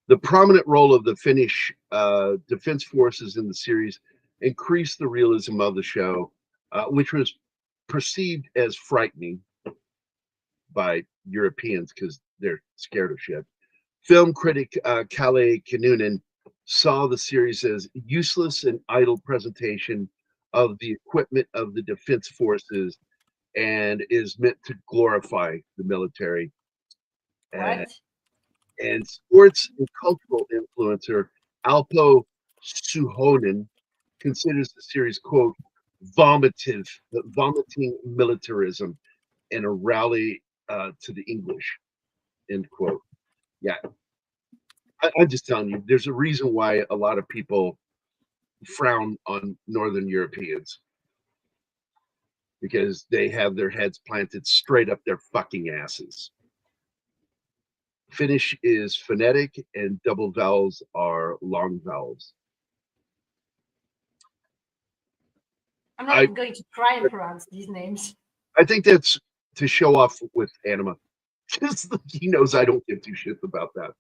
The prominent role of the Finnish defense forces in the series increased the realism of the show, which was perceived as frightening by Europeans because they're scared of shit. Film critic Kalle Kinnunen saw the series as useless and idle presentation of the equipment of the defense forces and is meant to glorify the military. And sports and cultural influencer Alpo Suhonen considers the series, quote, vomiting militarism and a rally to the English, end quote. Yeah. I'm just telling you, there's a reason why a lot of people frown on Northern Europeans, because they have their heads planted straight up their fucking asses. Finnish is phonetic and double vowels are long vowels. I'm not even going to try and pronounce these names. I think that's to show off with Anima. Just he knows I don't give two shits about that.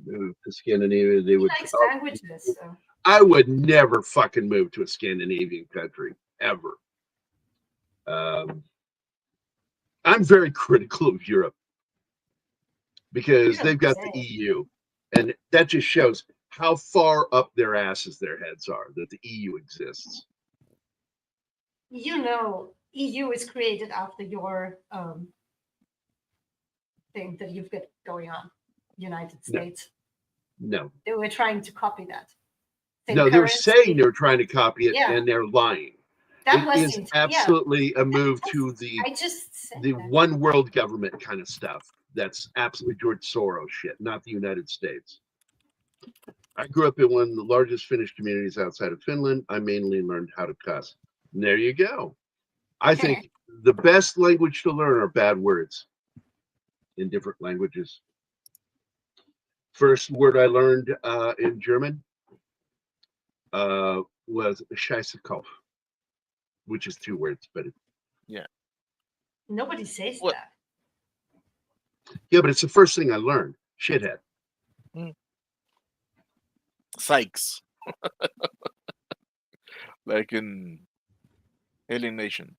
Move to Scandinavia, they He would. likes languages. So. I would never fucking move to a Scandinavian country ever. I'm very critical of Europe because they've got the EU, and that just shows how far up their asses their heads are that the EU exists. You know, EU is created after your thing that you've got going on, United States. No. They were trying to copy that. No, they're saying they're trying to copy it, and they're lying. That it is absolutely a move to the one world government kind of stuff. That's absolutely George Soros shit, not the United States. I grew up in one of the largest Finnish communities outside of Finland. I mainly learned how to cuss. And there you go. I think the best language to learn are bad words in different languages. First word I learned in German was Scheissekopf, which is 2 words, but nobody says that. Yeah, but it's the first thing I learned. Shithead. Sykes. Like in Alien Nation.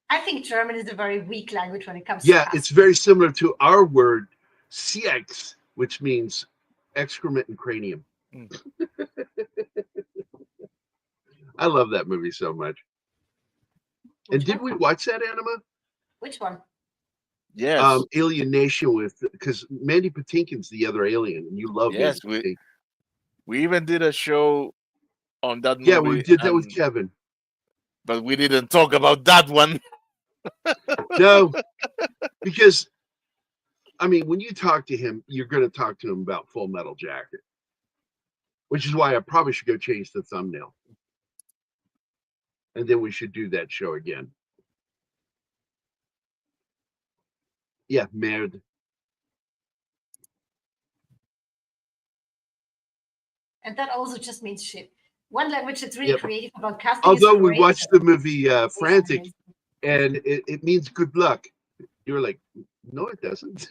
I think German is a very weak language when it comes to it's very similar to our word Siex, which means excrement and cranium. I love that movie so much. Did we watch that, Anima? Which one? Yes. Alien Nation because Mandy Patinkin's the other alien, and you love we even did a show on that movie. Yeah, we did that with Kevin. But we didn't talk about that one. No, because I mean, when you talk to him, you're going to talk to him about Full Metal Jacket, which is why I probably should go change the thumbnail. And then we should do that show again. Yeah, merde. And that also just means shit. One language that's really creative about casting. Although we watched the movie Frantic, and it means good luck. You're like, no, it doesn't.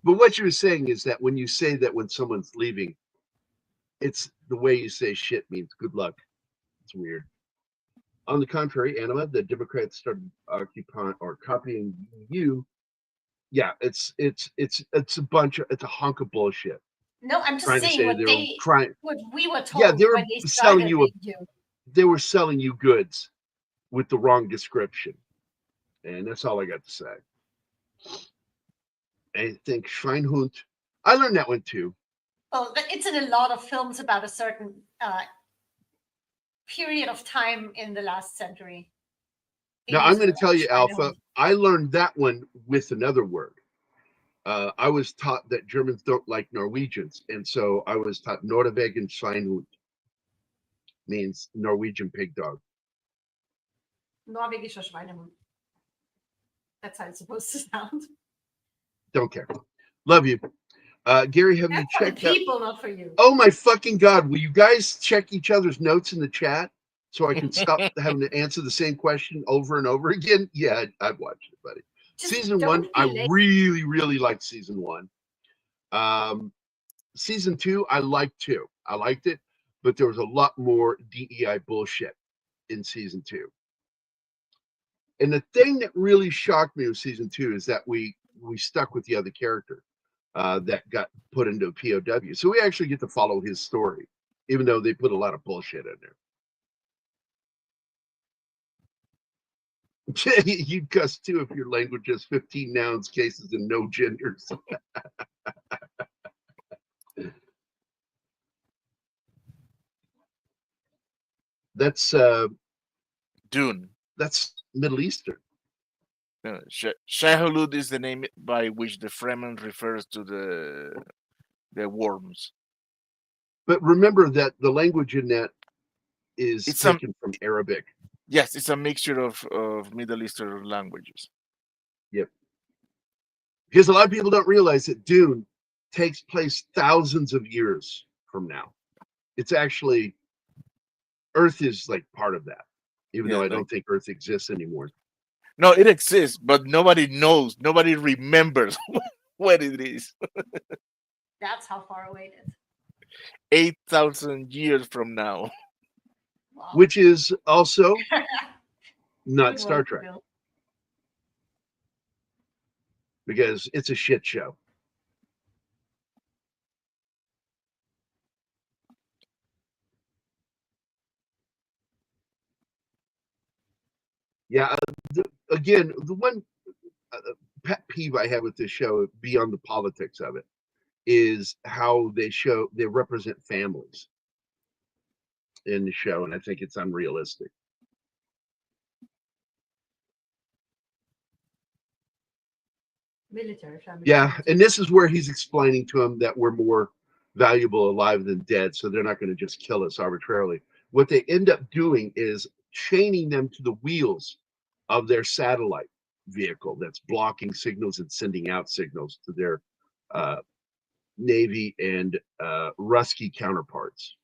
But what you were saying is that when you say that when someone's leaving, it's the way you say shit means good luck. It's weird. On the contrary, Anima, the Democrats started occupying or copying you. Yeah, it's a bunch of it's a hunk of bullshit. No, I'm just saying what we were told. Yeah, they were when they selling you. They were selling you goods with the wrong description, and that's all I got to say. I think Schweinhund. I learned that one too. Well, it's in a lot of films about a certain period of time in the last century. Now, I'm going to tell you, Alpha, I learned that one with another word. I was taught that Germans don't like Norwegians, and so I was taught Norwegian Schweinhund means Norwegian pig dog. Norwegischer Schweinehund. That's how it's supposed to sound. Don't care. Love you. Gerry, have you checked people, not for you. Oh my fucking God. Will you guys check each other's notes in the chat so I can stop having to answer the same question over and over again? Yeah, I've watched it, buddy. Season 1, I really, really liked season 1. Season 2, I liked too. I liked it, but there was a lot more DEI bullshit in season 2. And the thing that really shocked me with season 2 is that we stuck with the other character that got put into a POW. So we actually get to follow his story, even though they put a lot of bullshit in there. You'd cuss too if your language has 15 nouns, cases, and no genders. That's Dune. That's Middle Eastern. Shahulud is the name by which the Fremen refers to the worms. But remember that the language in that is taken from Arabic. Yes, it's a mixture of Middle Eastern languages. Yep. Because a lot of people don't realize that Dune takes place thousands of years from now. It's actually Earth is like part of that, even Yeah, though I like don't think Earth exists anymore. no, it exists, but nobody knows. Nobody remembers what it is. That's how far away it is. 8,000 years from now. Wow. Which is also not Good Star one, Trek, Bill. because it's a shit show. Yeah, again, the one pet peeve I have with this show, beyond the politics of it, is how they represent families in the show, and I think it's unrealistic. Military family. Yeah, and this is where he's explaining to them that we're more valuable alive than dead, so they're not going to just kill us arbitrarily. What they end up doing is chaining them to the wheels of their satellite vehicle that's blocking signals and sending out signals to their uh, Navy and Rusky counterparts.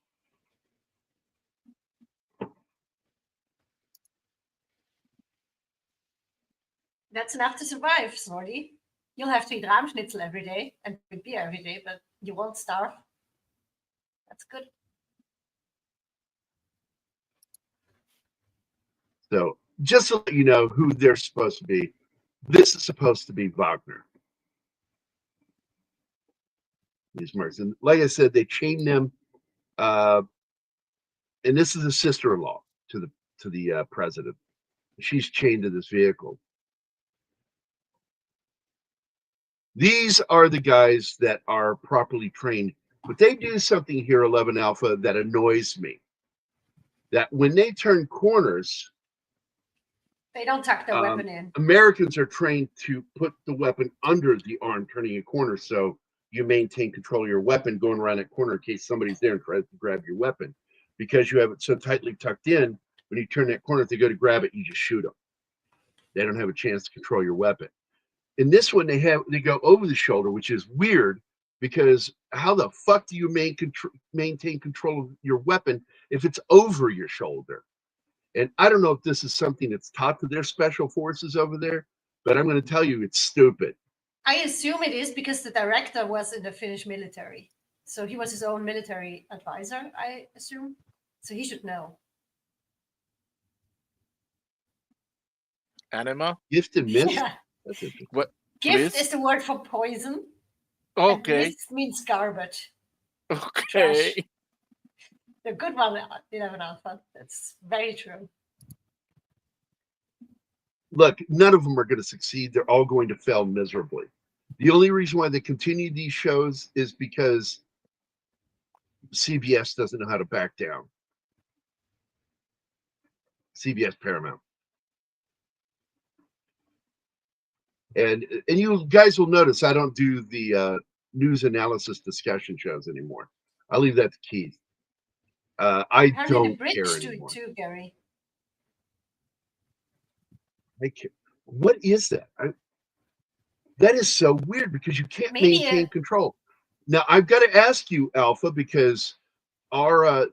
That's enough to survive, Snorty. You'll have to eat Rahmschnitzel every day and drink beer every day, but you won't starve. That's good. So just to let you know who they're supposed to be, this is supposed to be Wagner. These marks, and like I said, they chain them, and this is a sister-in-law to the president. She's chained to this vehicle. These are the guys that are properly trained, but they do something here, 11 Alpha, that annoys me. That when they turn corners, They don't tuck their weapon in. Americans are trained to put the weapon under the arm, turning a corner, so you maintain control of your weapon going around that corner in case somebody's there and tries to grab your weapon. Because you have it so tightly tucked in, when you turn that corner, if they go to grab it, you just shoot them. They don't have a chance to control your weapon. In this one, they go over the shoulder, which is weird, because how the fuck do you maintain control of your weapon if it's over your shoulder? And I don't know if this is something that's taught to their special forces over there, but I'm going to tell you it's stupid. I assume it is because the director was in the Finnish military. So he was his own military advisor, I assume. So he should know. Anima? Gift and miss? Yeah. That's interesting. What? Gift Bliss? is the word for poison. Okay. And miss means garbage. Okay. The good one, 11 Alpha. That's very true. Look, none of them are going to succeed. They're all going to fail miserably. The only reason why they continue these shows is because CBS doesn't know how to back down. CBS Paramount. And you guys will notice I don't do the news analysis discussion shows anymore. I leave that to Keith. I Apparently don't the Brits care do anymore. it too, Gerry. What is that? That is so weird because you can't maintain control. Now I've got to ask you, Alpha, because our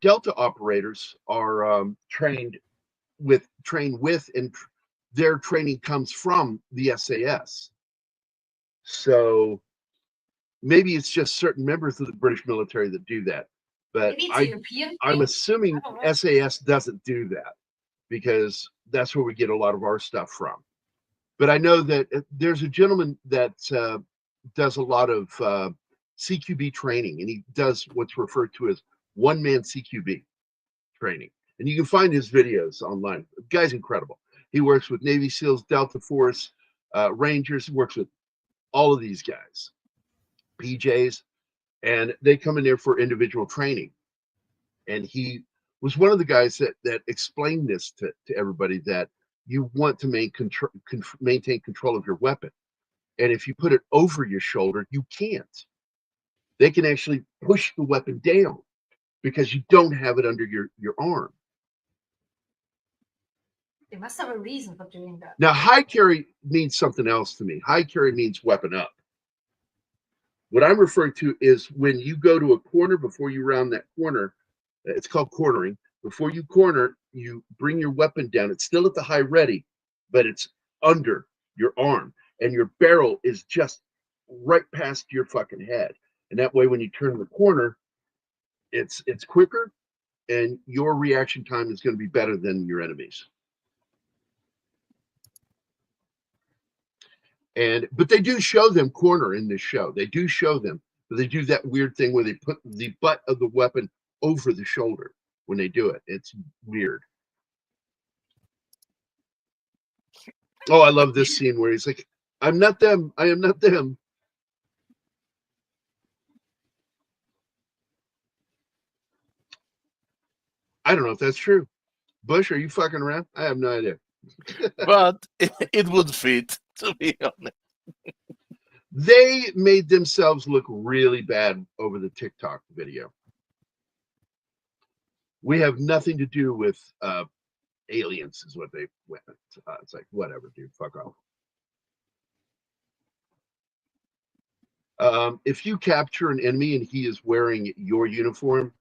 Delta operators are trained with, and their training comes from the SAS. So maybe it's just certain members of the British military that do that. But Maybe it's a European I'm thing? assuming I don't know. SAS doesn't do that because that's where we get a lot of our stuff from. But I know that there's a gentleman that does a lot of CQB training, and he does what's referred to as one-man CQB training. And you can find his videos online. The guy's incredible. He works with Navy SEALs, Delta Force, Rangers. He works with all of these guys, PJs, and they come in there for individual training. And he was one of the guys that explained this to everybody, that you want to maintain control of your weapon. And if you put it over your shoulder, you can't. They can actually push the weapon down because you don't have it under your arm. They must have a reason for doing that. Now, high carry means something else to me. High carry means weapon up. What I'm referring to is when you go to a corner, before you round that corner, it's called cornering. Before you corner, you bring your weapon down. It's still at the high ready, but it's under your arm, and your barrel is just right past your fucking head. And that way, when you turn the corner, it's quicker, and your reaction time is going to be better than your enemies. But they do show them corner in this show. They do show them, but they do that weird thing where they put the butt of the weapon over the shoulder when they do it. It's weird. Oh, I love this scene where he's like, "I'm not them. I am not them." I don't know if that's true. Bush, are you fucking around? I have no idea. But it would fit, to be honest. They made themselves look really bad over the TikTok video. We have nothing to do with aliens, is what they went. It's like, whatever, dude, fuck off. If you capture an enemy and he is wearing your uniform,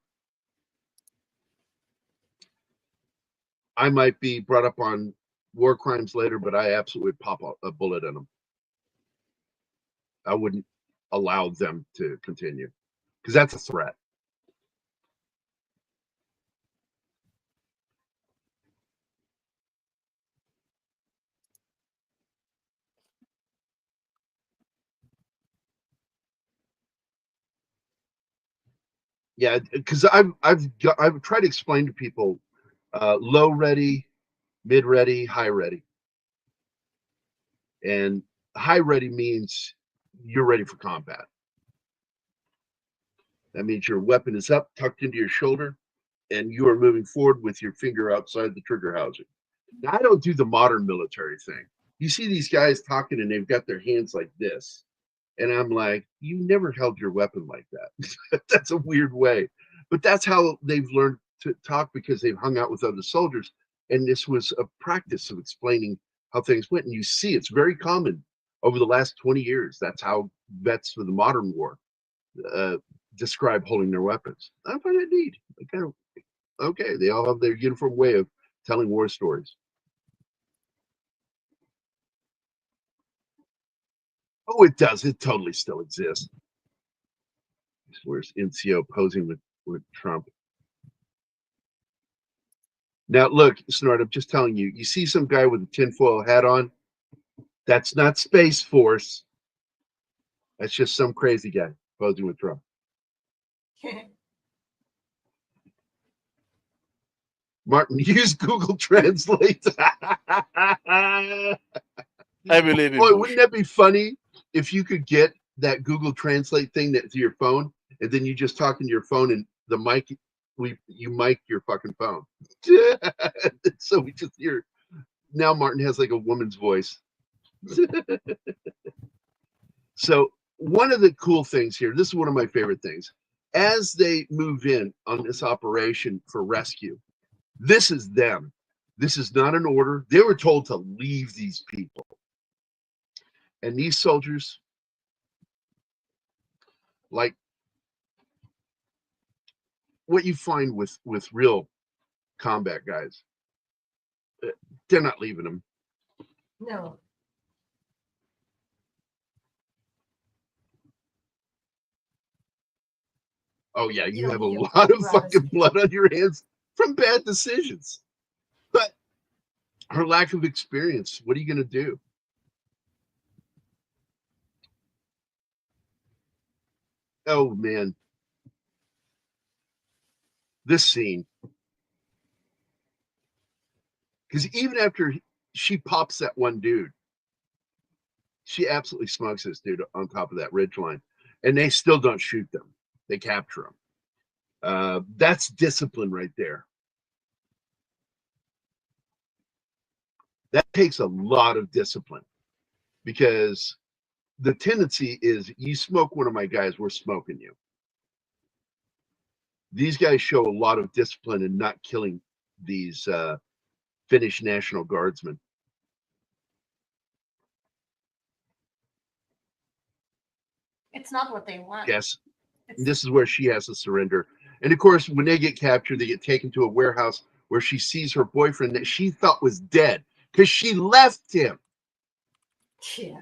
I might be brought up on war crimes later, but I absolutely would pop a bullet in them. I wouldn't allow them to continue because that's a threat. Yeah, because I've tried to explain to people low ready, mid ready, high ready, and high ready means you're ready for combat. That means your weapon is up, tucked into your shoulder, and you are moving forward with your finger outside the trigger housing. Now, I don't do the modern military thing. You see these guys talking and they've got their hands like this. And I'm like, you never held your weapon like that. That's a weird way. But that's how they've learned to talk because they've hung out with other soldiers. And this was a practice of explaining how things went. And you see, it's very common over the last 20 years. That's how vets for the modern war describe holding their weapons. I find it neat. Kind of, okay, they all have their uniform way of telling war stories. Oh, it does. It totally still exists. Where's NCO posing with Trump? Now, look, Snort, I'm just telling you, you see some guy with a tinfoil hat on? That's not Space Force. That's just some crazy guy posing with Trump. Martin, use Google Translate. I believe it. Boy, wouldn't that be funny if you could get that Google Translate thing to your phone, and then you just talk into your phone and the mic, you mic your fucking phone. So we just hear. Now Martin has like a woman's voice. So one of the cool things here, this is one of my favorite things, as they move in on this operation for rescue, this is them. This is not an order. They were told to leave these people. And these soldiers, like what you find with real combat guys, they're not leaving them. No. Oh yeah, you have a don't need lot of blood. fucking blood on your hands from bad decisions. But her lack of experience, what are you going to do? Oh man, this scene. Because even after she pops that one dude, she absolutely smokes this dude on top of that ridge line, and they still don't shoot them. They capture him. That's discipline right there. That takes a lot of discipline because the tendency is you smoke one of my guys, we're smoking you. These guys show a lot of discipline in not killing these Finnish National Guardsmen. It's not what they want. Yes, this is where she has to surrender. And of course, when they get captured, they get taken to a warehouse where she sees her boyfriend that she thought was dead because she left him. Yeah.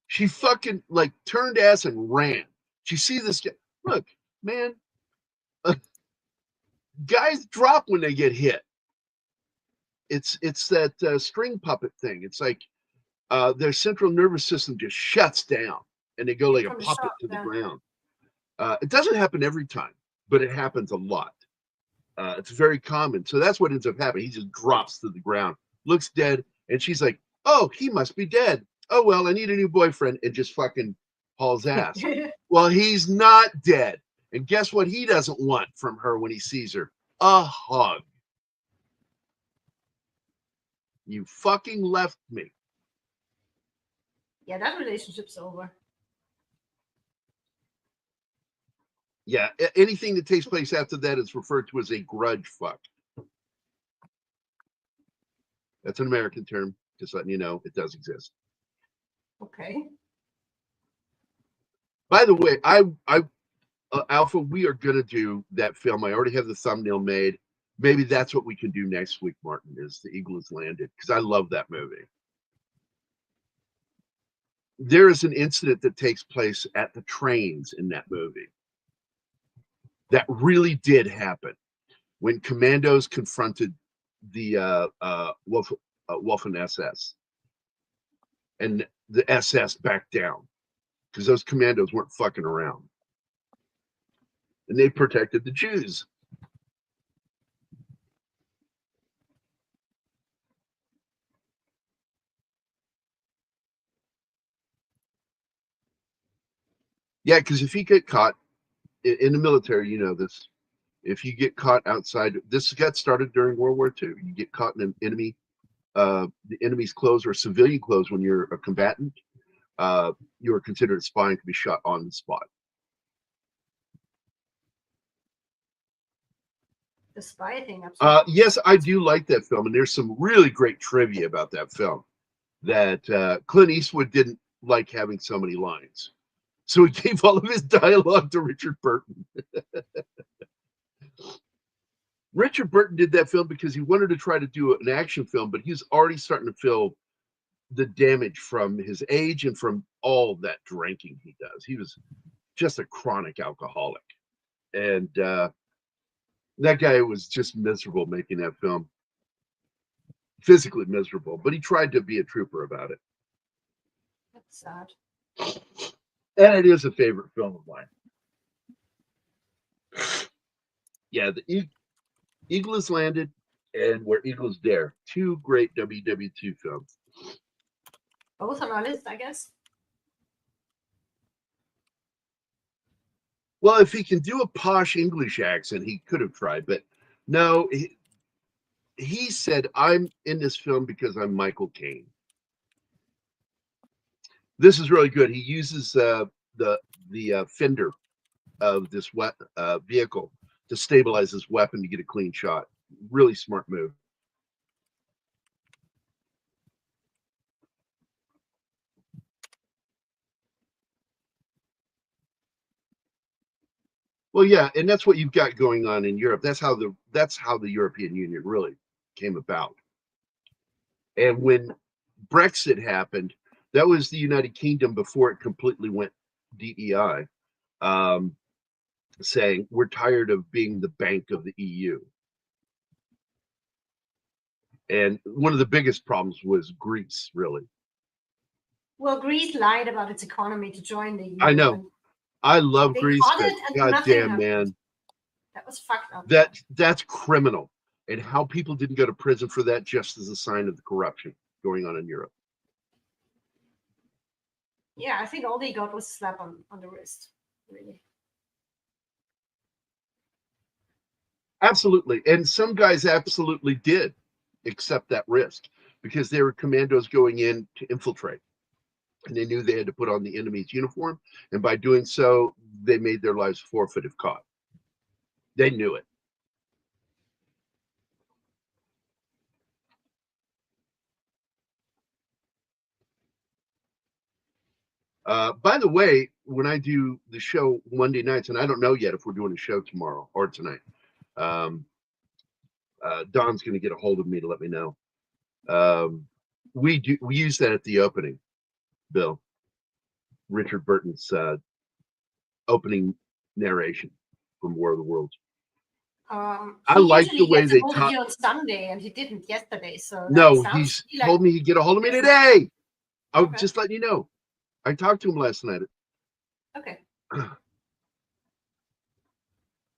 She fucking like turned ass and ran. She see this guy. Look, man, guys drop when they get hit. It's that string puppet thing. It's like their central nervous system just shuts down and they go like a From the puppet shock, to the yeah. ground. It doesn't happen every time, but it happens a lot. It's very common. So that's what ends up happening. He just drops to the ground, looks dead, and she's like, "Oh, he must be dead. Oh well, I need a new boyfriend," and just fucking hauls ass. Well, he's not dead. And guess what he doesn't want from her when he sees her? A hug. You fucking left me. Yeah, that relationship's over. Yeah, anything that takes place after that is referred to as a grudge fuck. That's an American term. Just letting you know, it does exist. Okay. By the way, Alpha, we are gonna do that film. I already have the thumbnail made. Maybe that's what we can do next week, Martin, is The Eagle Has Landed, because I love that movie. There is an incident that takes place at the trains in that movie that really did happen when commandos confronted the Waffen SS, and the SS backed down because those commandos weren't fucking around, and they protected the Jews. Yeah, because if you get caught in the military, you know this. If you get caught outside, this got started during World War II. You get caught in an enemy, the enemy's clothes or civilian clothes when you're a combatant, you are considered a spy and can be shot on the spot. The spy thing, absolutely. Yes, I do like that film, and there's some really great trivia about that film. That Clint Eastwood didn't like having so many lines, so he gave all of his dialogue to Richard Burton. Richard Burton did that film because he wanted to try to do an action film, but he was already starting to feel the damage from his age and from all that drinking he does. He was just a chronic alcoholic, and that guy was just miserable making that film, physically miserable. But he tried to be a trooper about it, That's sad. and it is a favorite film of mine. Yeah, the Eagle Has Landed and Where Eagles Dare, two great WW2 films. Both on our list, I guess. Well, if he can do a posh English accent, he could have tried, but no, he said, "I'm in this film because I'm Michael Caine." This is really good. He uses the fender of this vehicle to stabilize his weapon to get a clean shot. Really smart move. Well, yeah, and that's what you've got going on in Europe. That's how the European Union really came about. And when Brexit happened, that was the United Kingdom before it completely went DEI, saying we're tired of being the bank of the EU. And one of the biggest problems was Greece, really. Well, Greece lied about its economy to join the EU. I know. I love They Greece, fought but it and nothing goddamn, happened. man, That was fucked up. that's criminal. And how people didn't go to prison for that just as a sign of the corruption going on in Europe. Yeah, I think all they got was a slap on the wrist, really. Absolutely. And some guys absolutely did accept that risk because they were commandos going in to infiltrate. And they knew they had to put on the enemy's uniform. And by doing so, they made their lives forfeit if caught. They knew it. By the way, when I do the show Monday nights, and I don't know yet if we're doing a show tomorrow or tonight, Don's going to get a hold of me to let me know. We use that at the opening, Bill. Richard Burton's opening narration from War of the Worlds. I like the way they talk. You on Sunday, and he didn't yesterday. So no, he's told me he'd get a hold of me today. I'll just let you know. I talked to him last night. Okay.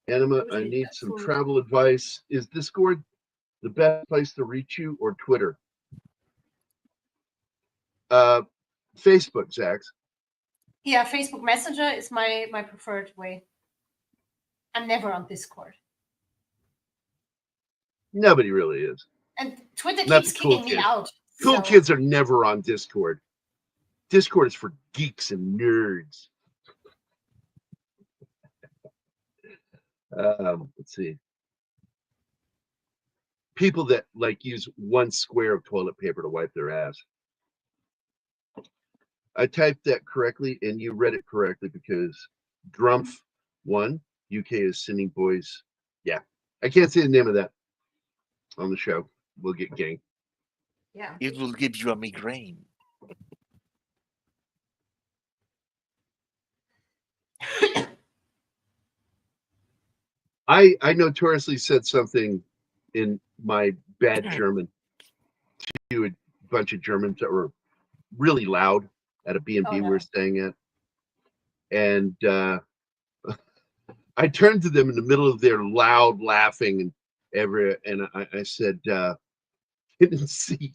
Anima, I need some travel advice. Is Discord the best place to reach you, or Twitter? Facebook, Zach. Yeah, Facebook Messenger is my preferred way. I'm never on Discord. Nobody really is. And Twitter keeps kicking me out. Cool kids are never on Discord. Discord is for geeks and nerds. Let's see. People that like use one square of toilet paper to wipe their ass. I typed that correctly, and you read it correctly because Drumpf1 UK is sending boys. Yeah, I can't say the name of that on the show. We'll get gang. Yeah, it will give you a migraine. I notoriously said something in my bad German to a bunch of Germans that were really loud at a B&B we were staying at. And I turned to them in the middle of their loud laughing and I said, didn't see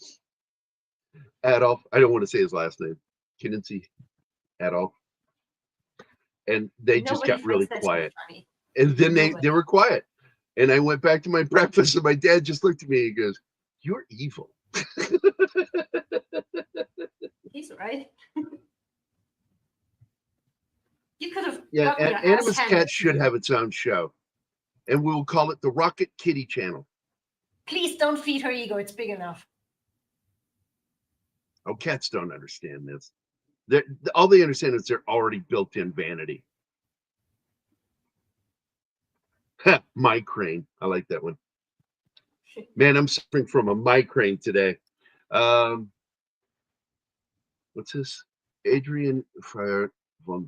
Adolf. I don't want to say his last name. Didn't see Adolf. And they just got really quiet. And then they were quiet. And I went back to my breakfast, and my dad just looked at me and goes, "You're evil." He's right. You could have. Yeah, and Anima's Cat should have its own show, and we'll call it the Rocket Kitty Channel. Please don't feed her ego; it's big enough. Oh, cats don't understand this. All they understand is they're already built-in vanity. Migraine. I like that one. Man, I'm suffering from a migraine today. What's this? Adrian Freyr von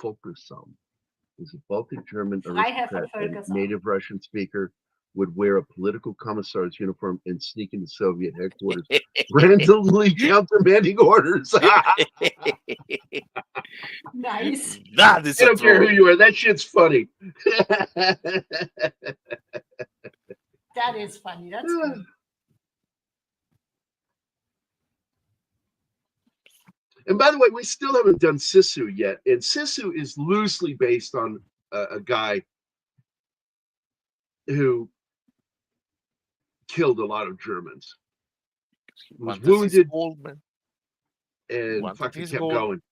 Folkersam is a Baltic German aristocrat and native Russian speaker. Would wear a political commissar's uniform and sneak into Soviet headquarters, randomly countermanding orders. Nice. That is I don't care who you are. That shit's funny. That is funny. That's good. And by the way, we still haven't done Sisu yet. And Sisu is loosely based on a guy who killed a lot of Germans. Was wounded and fucking kept going.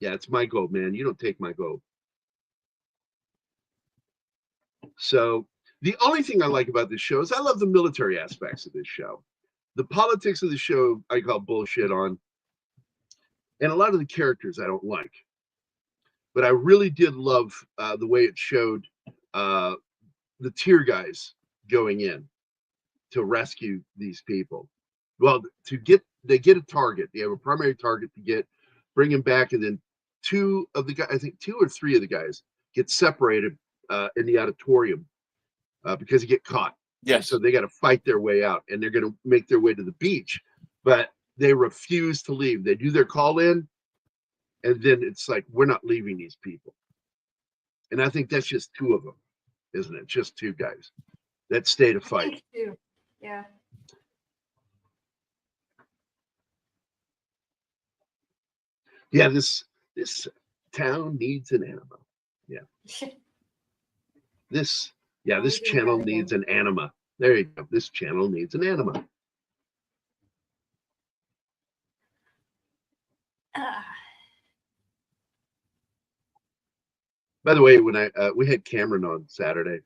Yeah, it's my gold, man. You don't take my gold. So the only thing I like about this show is I love the military aspects of this show. The politics of the show I call bullshit on. And a lot of the characters I don't like. But I really did love the way it showed the tier guys going in to rescue these people. Well, they get a target. They have a primary target to bring him back, and then two of the guys, I think 2 or 3 of the guys, get separated in the auditorium because they get caught. Yes. And so they got to fight their way out, and they're going to make their way to the beach, but they refuse to leave. They do their call in, and then it's like, we're not leaving these people. And I think that's just 2 of them, isn't it? Just 2 guys that stay to fight. Yeah. Yeah, this town needs an anima. Yeah. This channel needs an anima. There you go. This channel needs an anima. By the way, when we had Cameron on Saturday,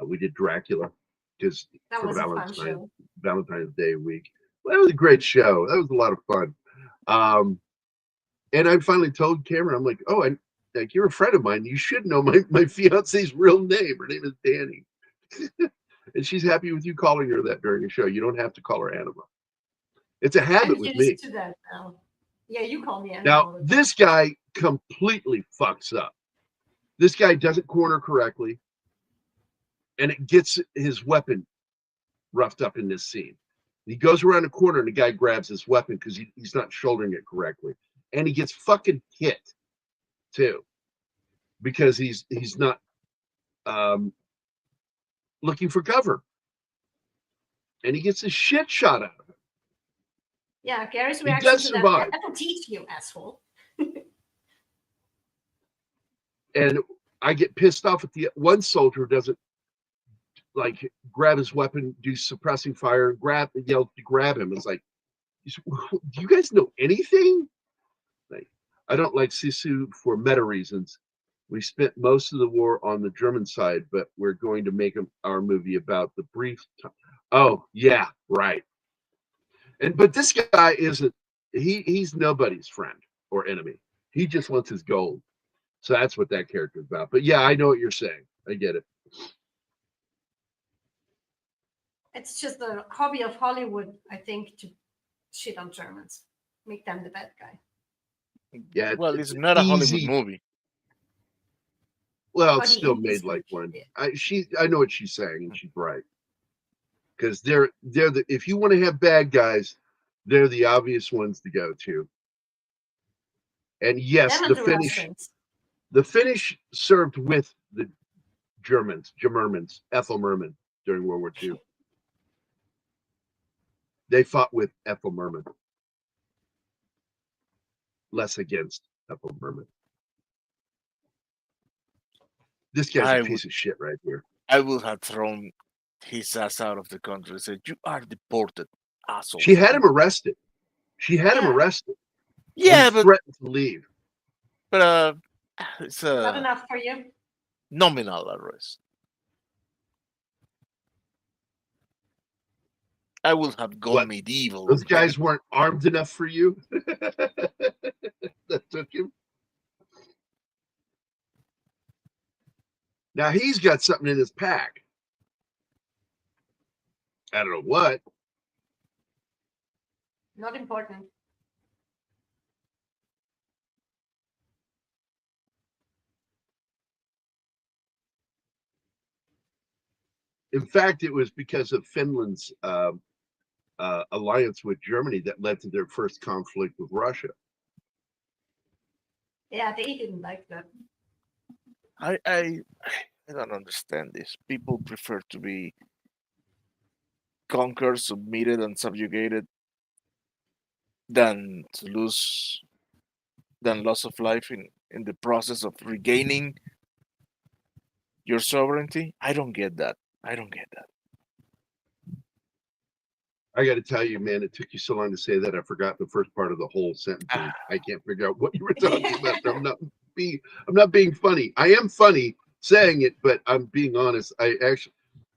we did Dracula because for Valentine's Day week. Well, that was a great show. That was a lot of fun. And I finally told Cameron, I'm like, oh, like you're a friend of mine. You should know my fiance's real name. Her name is Danny. And she's happy with you calling her that during the show. You don't have to call her Anima. It's a habit I'm with used me. to that now. Yeah, you call me Anima. Now, this guy completely fucks up. This guy doesn't corner correctly, and it gets his weapon roughed up in this scene. He goes around the corner, and the guy grabs his weapon because he's not shouldering it correctly, and he gets fucking hit too because he's not looking for cover, and he gets his shit shot out of him. Yeah, Gerry's He reaction does to survive. that will teach you, asshole. And I get pissed off at the one soldier who doesn't like grab his weapon, do suppressing fire, yell to grab him. It's like, do you guys know anything? Like, I don't like Sisu for meta reasons. We spent most of the war on the German side, but we're going to make our movie about the brief time. Oh yeah, right. But this guy isn't. He's nobody's friend or enemy. He just wants his gold. So that's what that character is about. But yeah, I know what you're saying. I get it. It's just the hobby of Hollywood, I think, to shit on Germans, make them the bad guy. Yeah. Well, it's not a Hollywood easy. movie. Well, But it's he still is made like good. one. I know what she's saying, and she's right. Because they're the if you want to have bad guys, they're the obvious ones to go to. And yes, Them and the the Finnish Russians. served with the Germans, Ethel Merman during World War II. They fought with Ethel Merman, less against Ethel Merman. This guy's a piece of shit right here. I would have thrown his ass out of the country and said, "You are deported, asshole." She had him arrested. Yeah, but threatened to leave. But it's Not enough for you. Nominal arrest. I would have gone medieval. Those guys weren't armed enough for you. That took him. Now he's got something in his pack. I don't know what. Not important. In fact, it was because of Finland's alliance with Germany that led to their first conflict with Russia. Yeah, they didn't like that. I don't understand this. People prefer to be conquered, submitted, and subjugated than loss of life in the process of regaining your sovereignty. I don't get that. I got to tell you, man, it took you so long to say that I forgot the first part of the whole sentence. I can't figure out what you were talking about. I'm not being funny. I am funny saying it, but I'm being honest. I actually,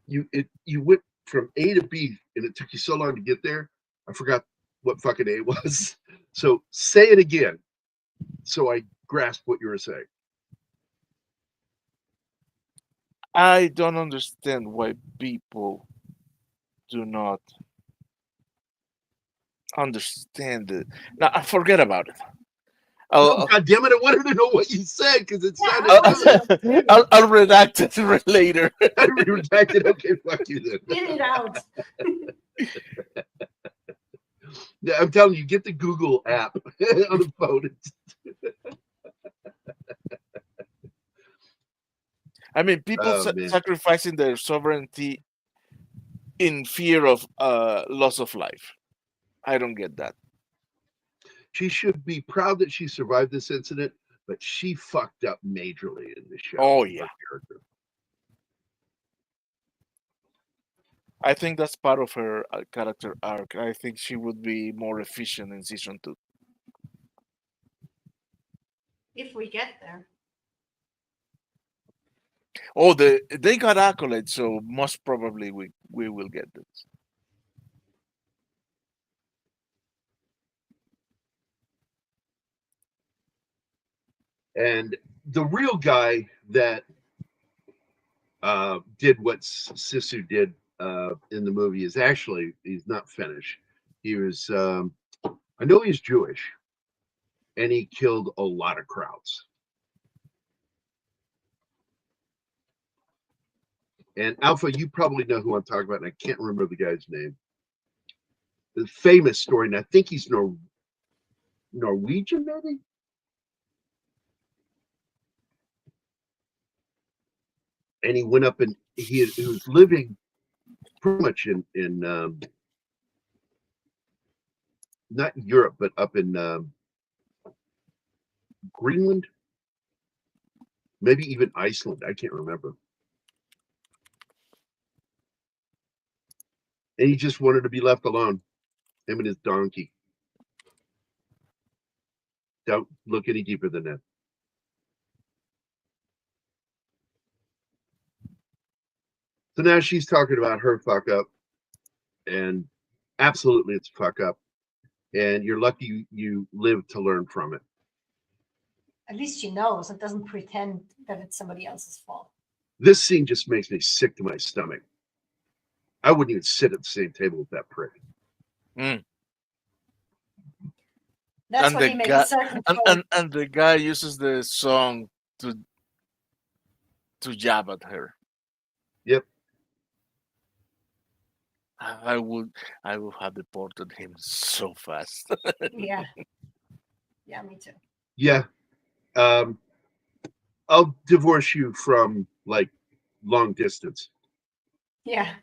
you went from A to B, and it took you so long to get there. I forgot what fucking A was. So say it again, so I grasp what you were saying. I don't understand why people do not understand it. Now, forget about it. God damn it! I wanted to know what you said because it sounded. I'll redact it later. I redacted. Okay, fuck you then. Get it out. Yeah, I'm telling you, get the Google app on the phone. I mean, people sacrificing their sovereignty in fear of loss of life. I don't get that. She should be proud that she survived this incident, but she fucked up majorly in the show. Oh yeah. I think that's part of her character arc. I think she would be more efficient in season 2. If we get there. Oh, they got accolades, so most probably we will get this. And the real guy that did what Sisu did in the movie is actually, he's not Finnish. He was, I know he's Jewish, and he killed a lot of crowds. And Alpha, you probably know who I'm talking about, and I can't remember the guy's name. The famous story, and I think he's Norwegian, maybe? And he went up and he was living pretty much in not Europe, but up in Greenland, maybe even Iceland. I can't remember. And he just wanted to be left alone, him and his donkey. Don't look any deeper than that. So now she's talking about her fuck up, and absolutely it's a fuck up. And you're lucky you lived to learn from it. At least she knows and doesn't pretend that it's somebody else's fault. This scene just makes me sick to my stomach. I wouldn't even sit at the same table with that prick. Mm. That's And what the he made guy- a certain And the guy uses the song to jab at her. Yep. I would have deported him so fast. Yeah. Yeah, me too. Yeah. I'll divorce you from like long distance. Yeah.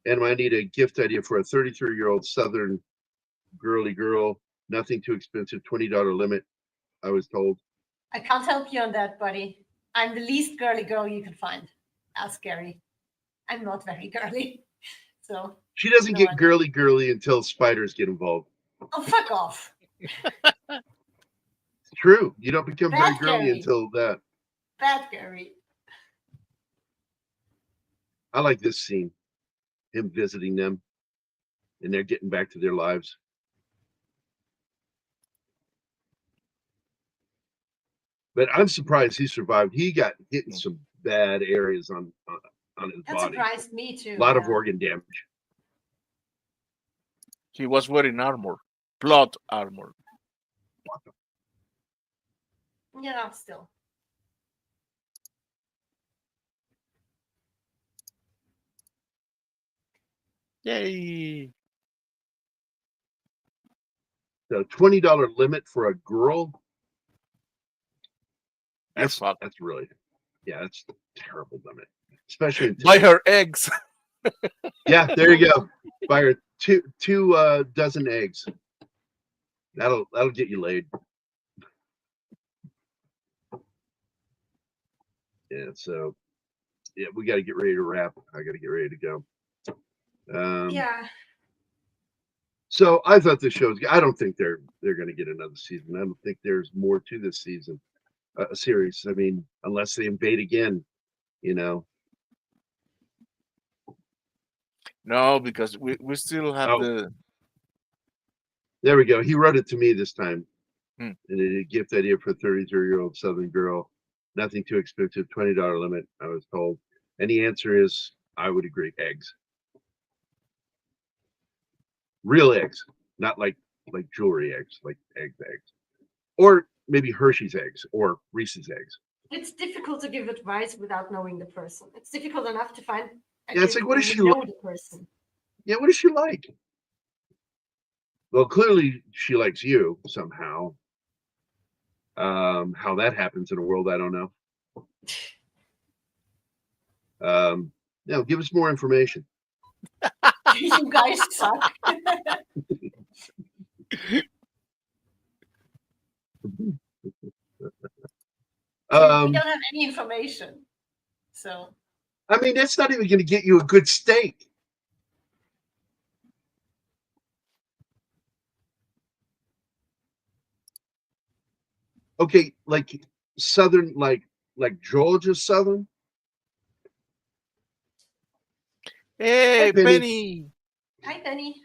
And I need a gift idea for a 33-year-old Southern girly girl. Nothing too expensive, $20 limit, I was told. I can't help you on that, buddy. I'm the least girly girl you can find. Ask Gerry. I'm not very girly. So She doesn't No get idea. girly until spiders get involved. oh fuck off. It's true. You don't become very Bad girly Gerry. until that. Bad Gerry. I like this scene. Him visiting them. And they're getting back to their lives. But I'm surprised he survived. He got hit in some bad areas on his That body. surprised me too. A lot of yeah. organ damage. He was wearing armor, plot armor. Yeah, still. Yay! The $20 limit for a girl. You're That's fucked. that's really, yeah, that's a terrible limit. Especially in Buy her eggs. yeah, there you go. Buy her two dozen eggs. That'll get you laid. Yeah, so yeah, we got to get ready to wrap. I got to get ready to go. Yeah. So I thought this show's. I don't think they're going to get another season. I don't think there's more to this season, series. I mean, unless they invade again, you know. No, because we still have Oh. the. There we go. He wrote it to me this time. Hmm. And a gift idea for a 33-year-old Southern girl. Nothing too expensive, $20 limit, I was told. And the answer is, I would agree, eggs. Real eggs, not like jewelry eggs, like eggs. Or maybe Hershey's eggs or Reese's eggs. It's difficult to give advice without knowing the person. It's difficult enough to find. Yeah, it's like, what when is you she know like? the person? Yeah, what is she like? Well, clearly she likes you somehow. How that happens in a world, I don't know. Give us more information. You guys suck. We don't have any information. So I mean, that's not even going to get you a good steak. Okay, like Southern, like Georgia Southern. Hey, Hi, Penny. Penny. hi, Penny.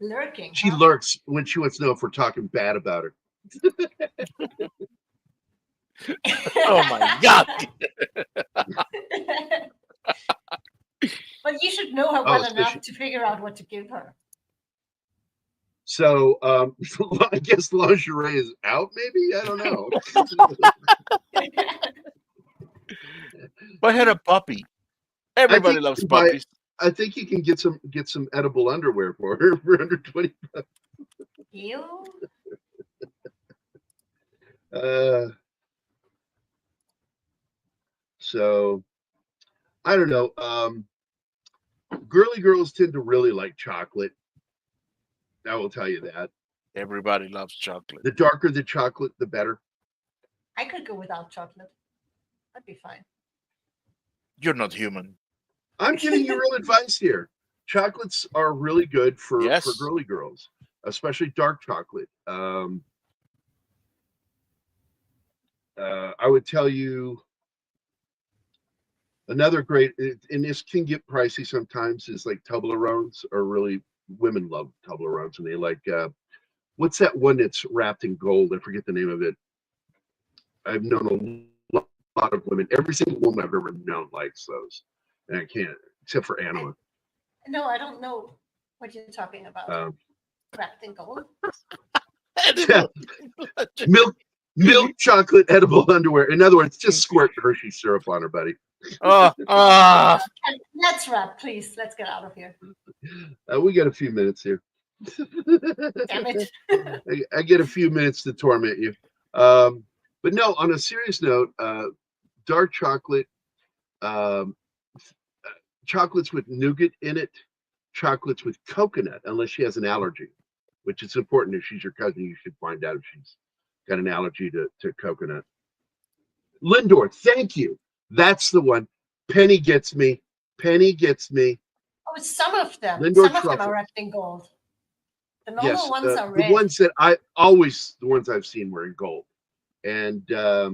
Lurking. She huh? lurks when she wants to know if we're talking bad about her. Oh my God! But you should know her Oh, well so enough she- to figure out what to give her. So I guess lingerie is out. Maybe I don't know. If I had a puppy, everybody think loves you can buy- puppies. I think you can get some edible underwear for her for under 20. You? So I don't know. Girly girls tend to really like chocolate. I will tell you that. Everybody loves chocolate. The darker the chocolate, the better. I could go without chocolate. That'd be fine. You're not human. I'm giving you real advice here. Chocolates are really good for Yes. girly girls, especially dark chocolate. I would tell you another great, and this can get pricey sometimes, is like Toblerones are really, women love Toblerones, and they like, what's that one that's wrapped in gold? I forget the name of it. I've known a lot of women, every single woman I've ever known likes those. And I can't, except for Anima. No, I don't know what you're talking about. Wrapped in gold. Milk chocolate edible underwear. In other words, just squirt Hershey syrup on her, buddy. Let's wrap, please. Let's get out of here. We got a few minutes here. Damn it. I get a few minutes to torment you. But no, on a serious note, dark chocolate, chocolates with nougat in it, chocolates with coconut, unless she has an allergy, which is important. If she's your cousin, you should find out if she's got an allergy to coconut. Lindor, thank you. That's the one. Penny gets me. Oh, some of them. Lindor Some of them truffles. are wrapped in gold. The normal ones are the red. ones that the ones I've seen were in gold. And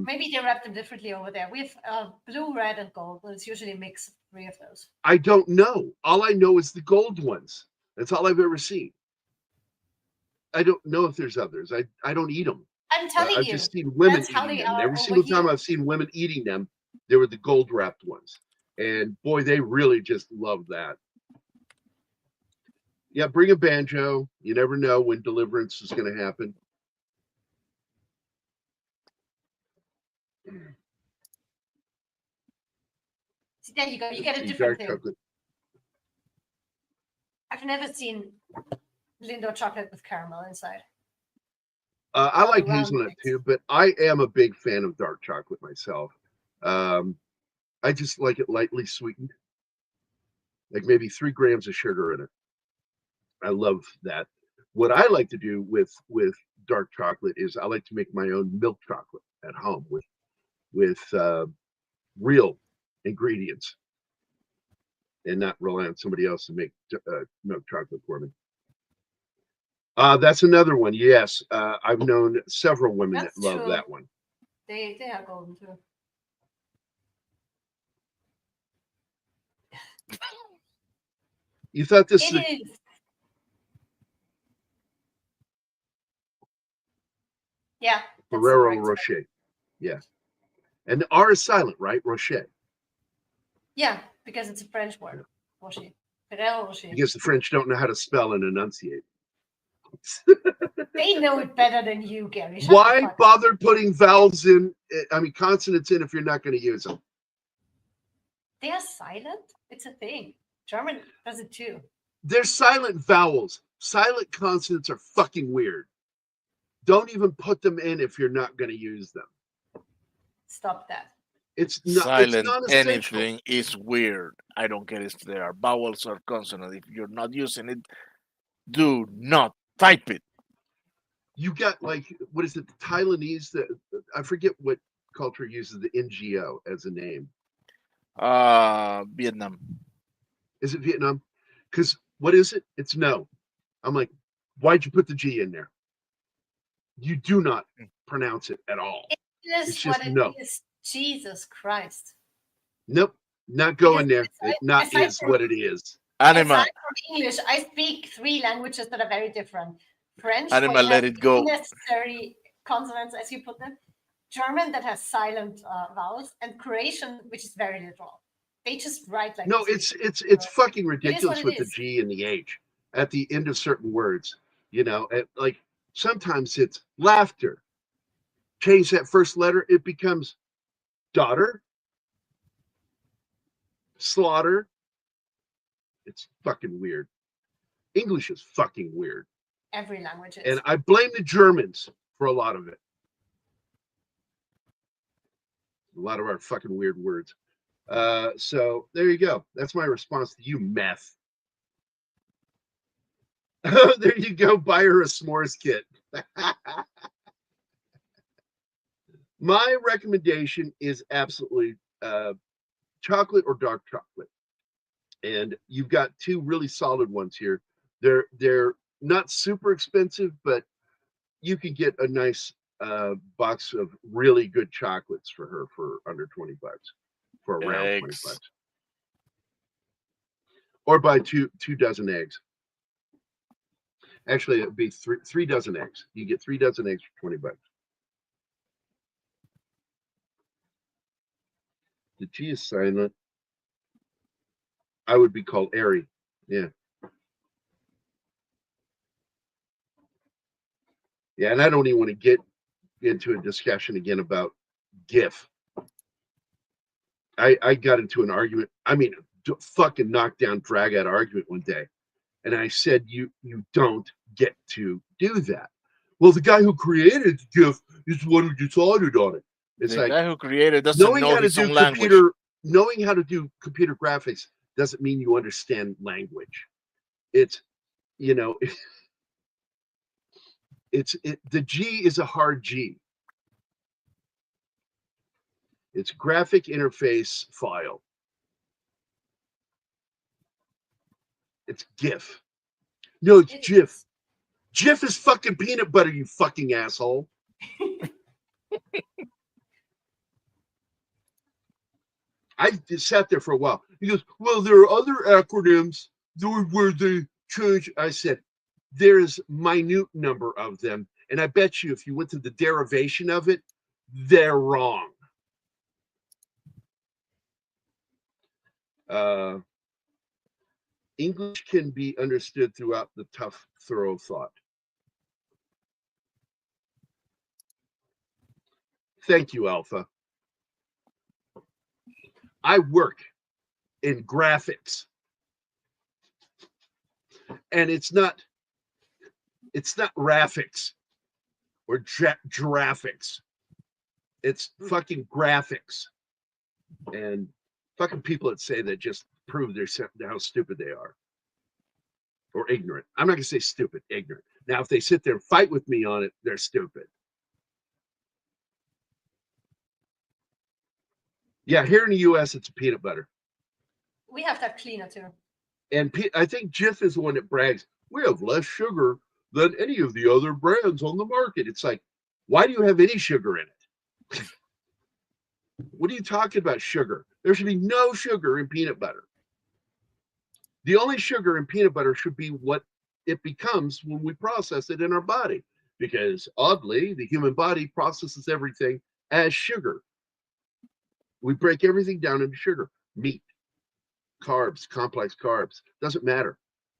Maybe they wrap them differently over there. We have blue, red, and gold, but it's usually a mix of 3 of those. I don't know. All I know is the gold ones. That's all I've ever seen. I don't know if there's others. I don't eat them. I'm telling you. I've just seen women that's how eating they them. are Every over single time here. I've seen women eating them, they were the gold wrapped ones. And boy, they really just love that. Yeah, bring a banjo. You never know when deliverance is going to happen. See, there you go. You get a See, different dark thing. chocolate. I've never seen Lindor chocolate with caramel inside. I All like around hazelnut it. too, but I am a big fan of dark chocolate myself. I just like it lightly sweetened, like maybe 3 grams of sugar in it. I love that. What I like to do with dark chocolate is I like to make my own milk chocolate at home with real ingredients and not rely on somebody else to make milk chocolate for me. That's another one. Yes, I've known several women That's that love true. that one. They are golden too. You thought this It is. Yeah. that's the Ferrero right spelling. Rocher. Yeah. And the R is silent, right? Rocher. Yeah, because it's a French word. Rocher. Ferrero Rocher. Because the French don't know how to spell and enunciate. They know it better than you, Gerry. Shut the Why fuck up. bother putting vowels in, consonants in if you're not going to use them? They are silent? It's a thing. German does it too. They're silent vowels. Silent consonants are fucking weird. Don't even put them in if you're not going to use them. Stop that. It's not. Silent It's non-essential. anything is weird. I don't care if there are vowels or consonants. If you're not using it, do not type it. You got like, what is it? The Taiwanese, I forget what culture uses the NGO as a name. Vietnam. Is it Vietnam? Because what is it? It's no. I'm like, why'd you put the G in there? You do not pronounce it at all. It is It's what just it no. is. Jesus Christ. Nope, not going there. Because It not aside is from- what it is. Anima. Aside from English, I speak 3 languages that are very different. French, Anima, where you let have it go. unnecessary consonants, as you put them. German that has silent vowels, and Croatian, which is very literal. They just write like No, this. it's fucking It is what ridiculous it with the is. G and the H at the end of certain words. You know, like sometimes it's laughter. Change that first letter, it becomes daughter, slaughter. It's fucking weird. English is fucking weird. Every language is. And I blame the Germans for a lot of it. A lot of our fucking weird words. So there you go. That's my response to you, meth. There you go. Buy her a s'mores kit. My recommendation is absolutely chocolate or dark chocolate. And you've got two really solid ones here. They're not super expensive, but you can get a nice box of really good chocolates for her for under $20, for around Eggs. $20. Or buy two dozen eggs. Actually, it'd be three dozen eggs. You get 3 dozen eggs for $20. The G is silent. I would be called Airy. Yeah. Yeah, and I don't even want to get into a discussion again about GIF. I got into an argument. I mean, fucking knockdown, drag out argument one day. And I said, you don't get to do that. Well, the guy who created GIF is the one who decided on it. It's The like, guy who created doesn't knowing know how to his do own language. knowing how to do computer graphics doesn't mean you understand language. It's, you know, the G is a hard G. It's graphic interface file. It's GIF. No, it's GIF. GIF is fucking peanut butter, you fucking asshole. I just sat there for a while. He goes, well, there are other acronyms where they change. I said, there's minute number of them. And I bet you if you went to the derivation of it, they're wrong. English can be understood throughout the tough, thorough thought. Thank you, Alpha. I work in graphics. And it's not graphics or graphics. It's fucking graphics. And fucking people that say that just prove how stupid they are. Or ignorant. I'm not going to say stupid, ignorant. Now, if they sit there and fight with me on it, they're stupid. Yeah, here in the U.S., it's peanut butter. We have that cleaner too. And I think Jif is the one that brags, we have less sugar than any of the other brands on the market. It's like, why do you have any sugar in it? What are you talking about, sugar? There should be no sugar in peanut butter. The only sugar in peanut butter should be what it becomes when we process it in our body. Because oddly, the human body processes everything as sugar. We break everything down into sugar. Meat, carbs, complex carbs, doesn't matter.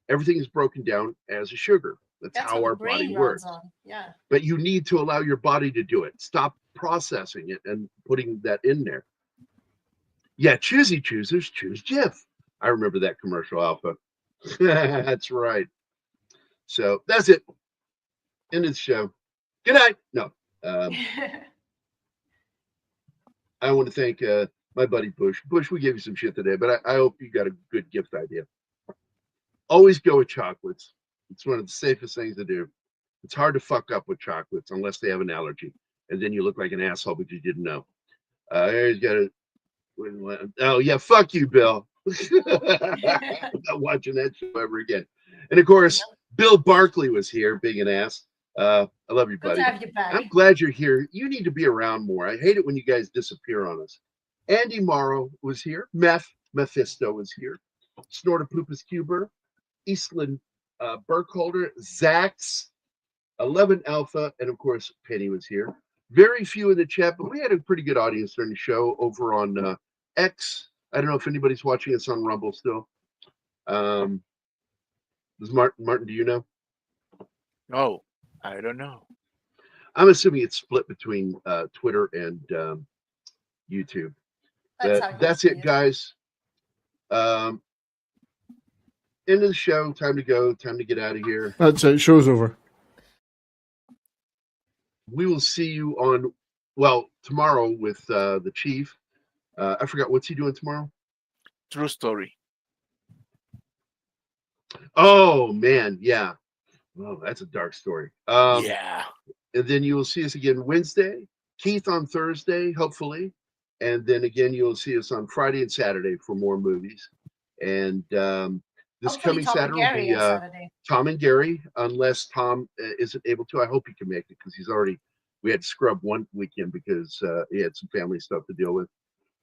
Everything is broken down as a sugar. That's how our body works. Yeah. But you need to allow your body to do it. Stop processing it and putting that in there. Yeah, choosy choosers choose Jif. I remember that commercial, Alpha. That's right. So that's it. End of the show. Good night. No. I want to thank my buddy Bush. Bush, we gave you some shit today, but I hope you got a good gift idea. Always go with chocolates. It's one of the safest things to do. It's hard to fuck up with chocolates unless they have an allergy, and then you look like an asshole because you didn't know. He's got a. Oh yeah, fuck you, Bill. I'm not watching that show ever again. And of course, Bill Barkley was here, being an ass. I love you, buddy. Good to have you back. I'm glad you're here. You need to be around more. I hate it when you guys disappear on us. Andy Morrow was here. Mephisto was here. Snortopoopas Cuber. Eastland Burkholder. Zax. 11 Alpha. And of course, Penny was here. Very few in the chat, but we had a pretty good audience during the show over on X. I don't know if anybody's watching us on Rumble still. Does Martin, do you know? No, I don't know. I'm assuming it's split between Twitter and YouTube. That's it, guys. End of the show. Time to go. Time to get out of here. That's it. Show's over. We will see you on, tomorrow with the Chief. I forgot, what's he doing tomorrow? True story. Oh, man. Yeah. Oh, that's a dark story. Yeah. And then you will see us again Wednesday. Keith on Thursday, hopefully. And then again, you will see us on Friday and Saturday for more movies. And this Hopefully coming Tom Saturday and will Gerry be on Saturday. Tom and Gerry, unless Tom isn't able to. I hope he can make it because we had to scrub one weekend because he had some family stuff to deal with.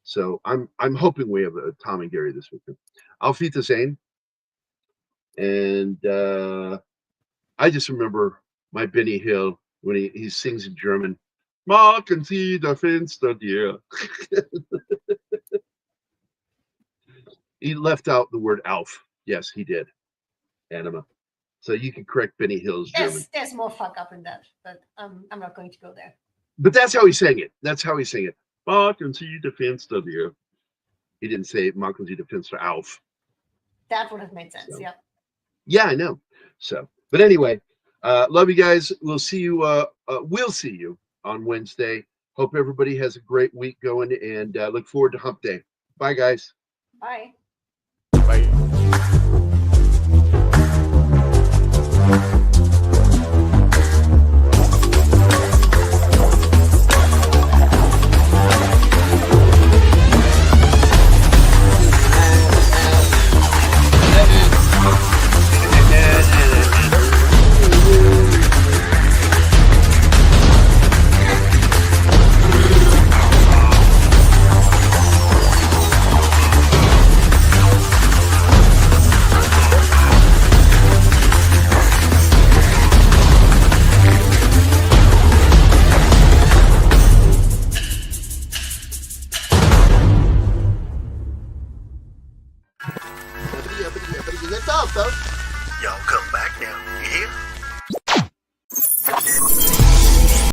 So I'm hoping we have a Tom and Gerry this weekend. Auf Wiedersehen. And I just remember my Benny Hill when he sings in German. Machen Sie das Fenster dir. He left out the word Alf. Yes, he did. Anima. So you can correct Benny Hill's German. There's more fuck up in that, but I'm not going to go there. But that's how he sang it. Machen Sie das Fenster dir. He didn't say Machen Sie das Fenster auf. That would have made sense. So. Yeah. Yeah, I know. So, but anyway, love you guys. We'll see you on Wednesday. Hope everybody has a great week going and look forward to Hump Day. Bye, guys. Bye. Bye.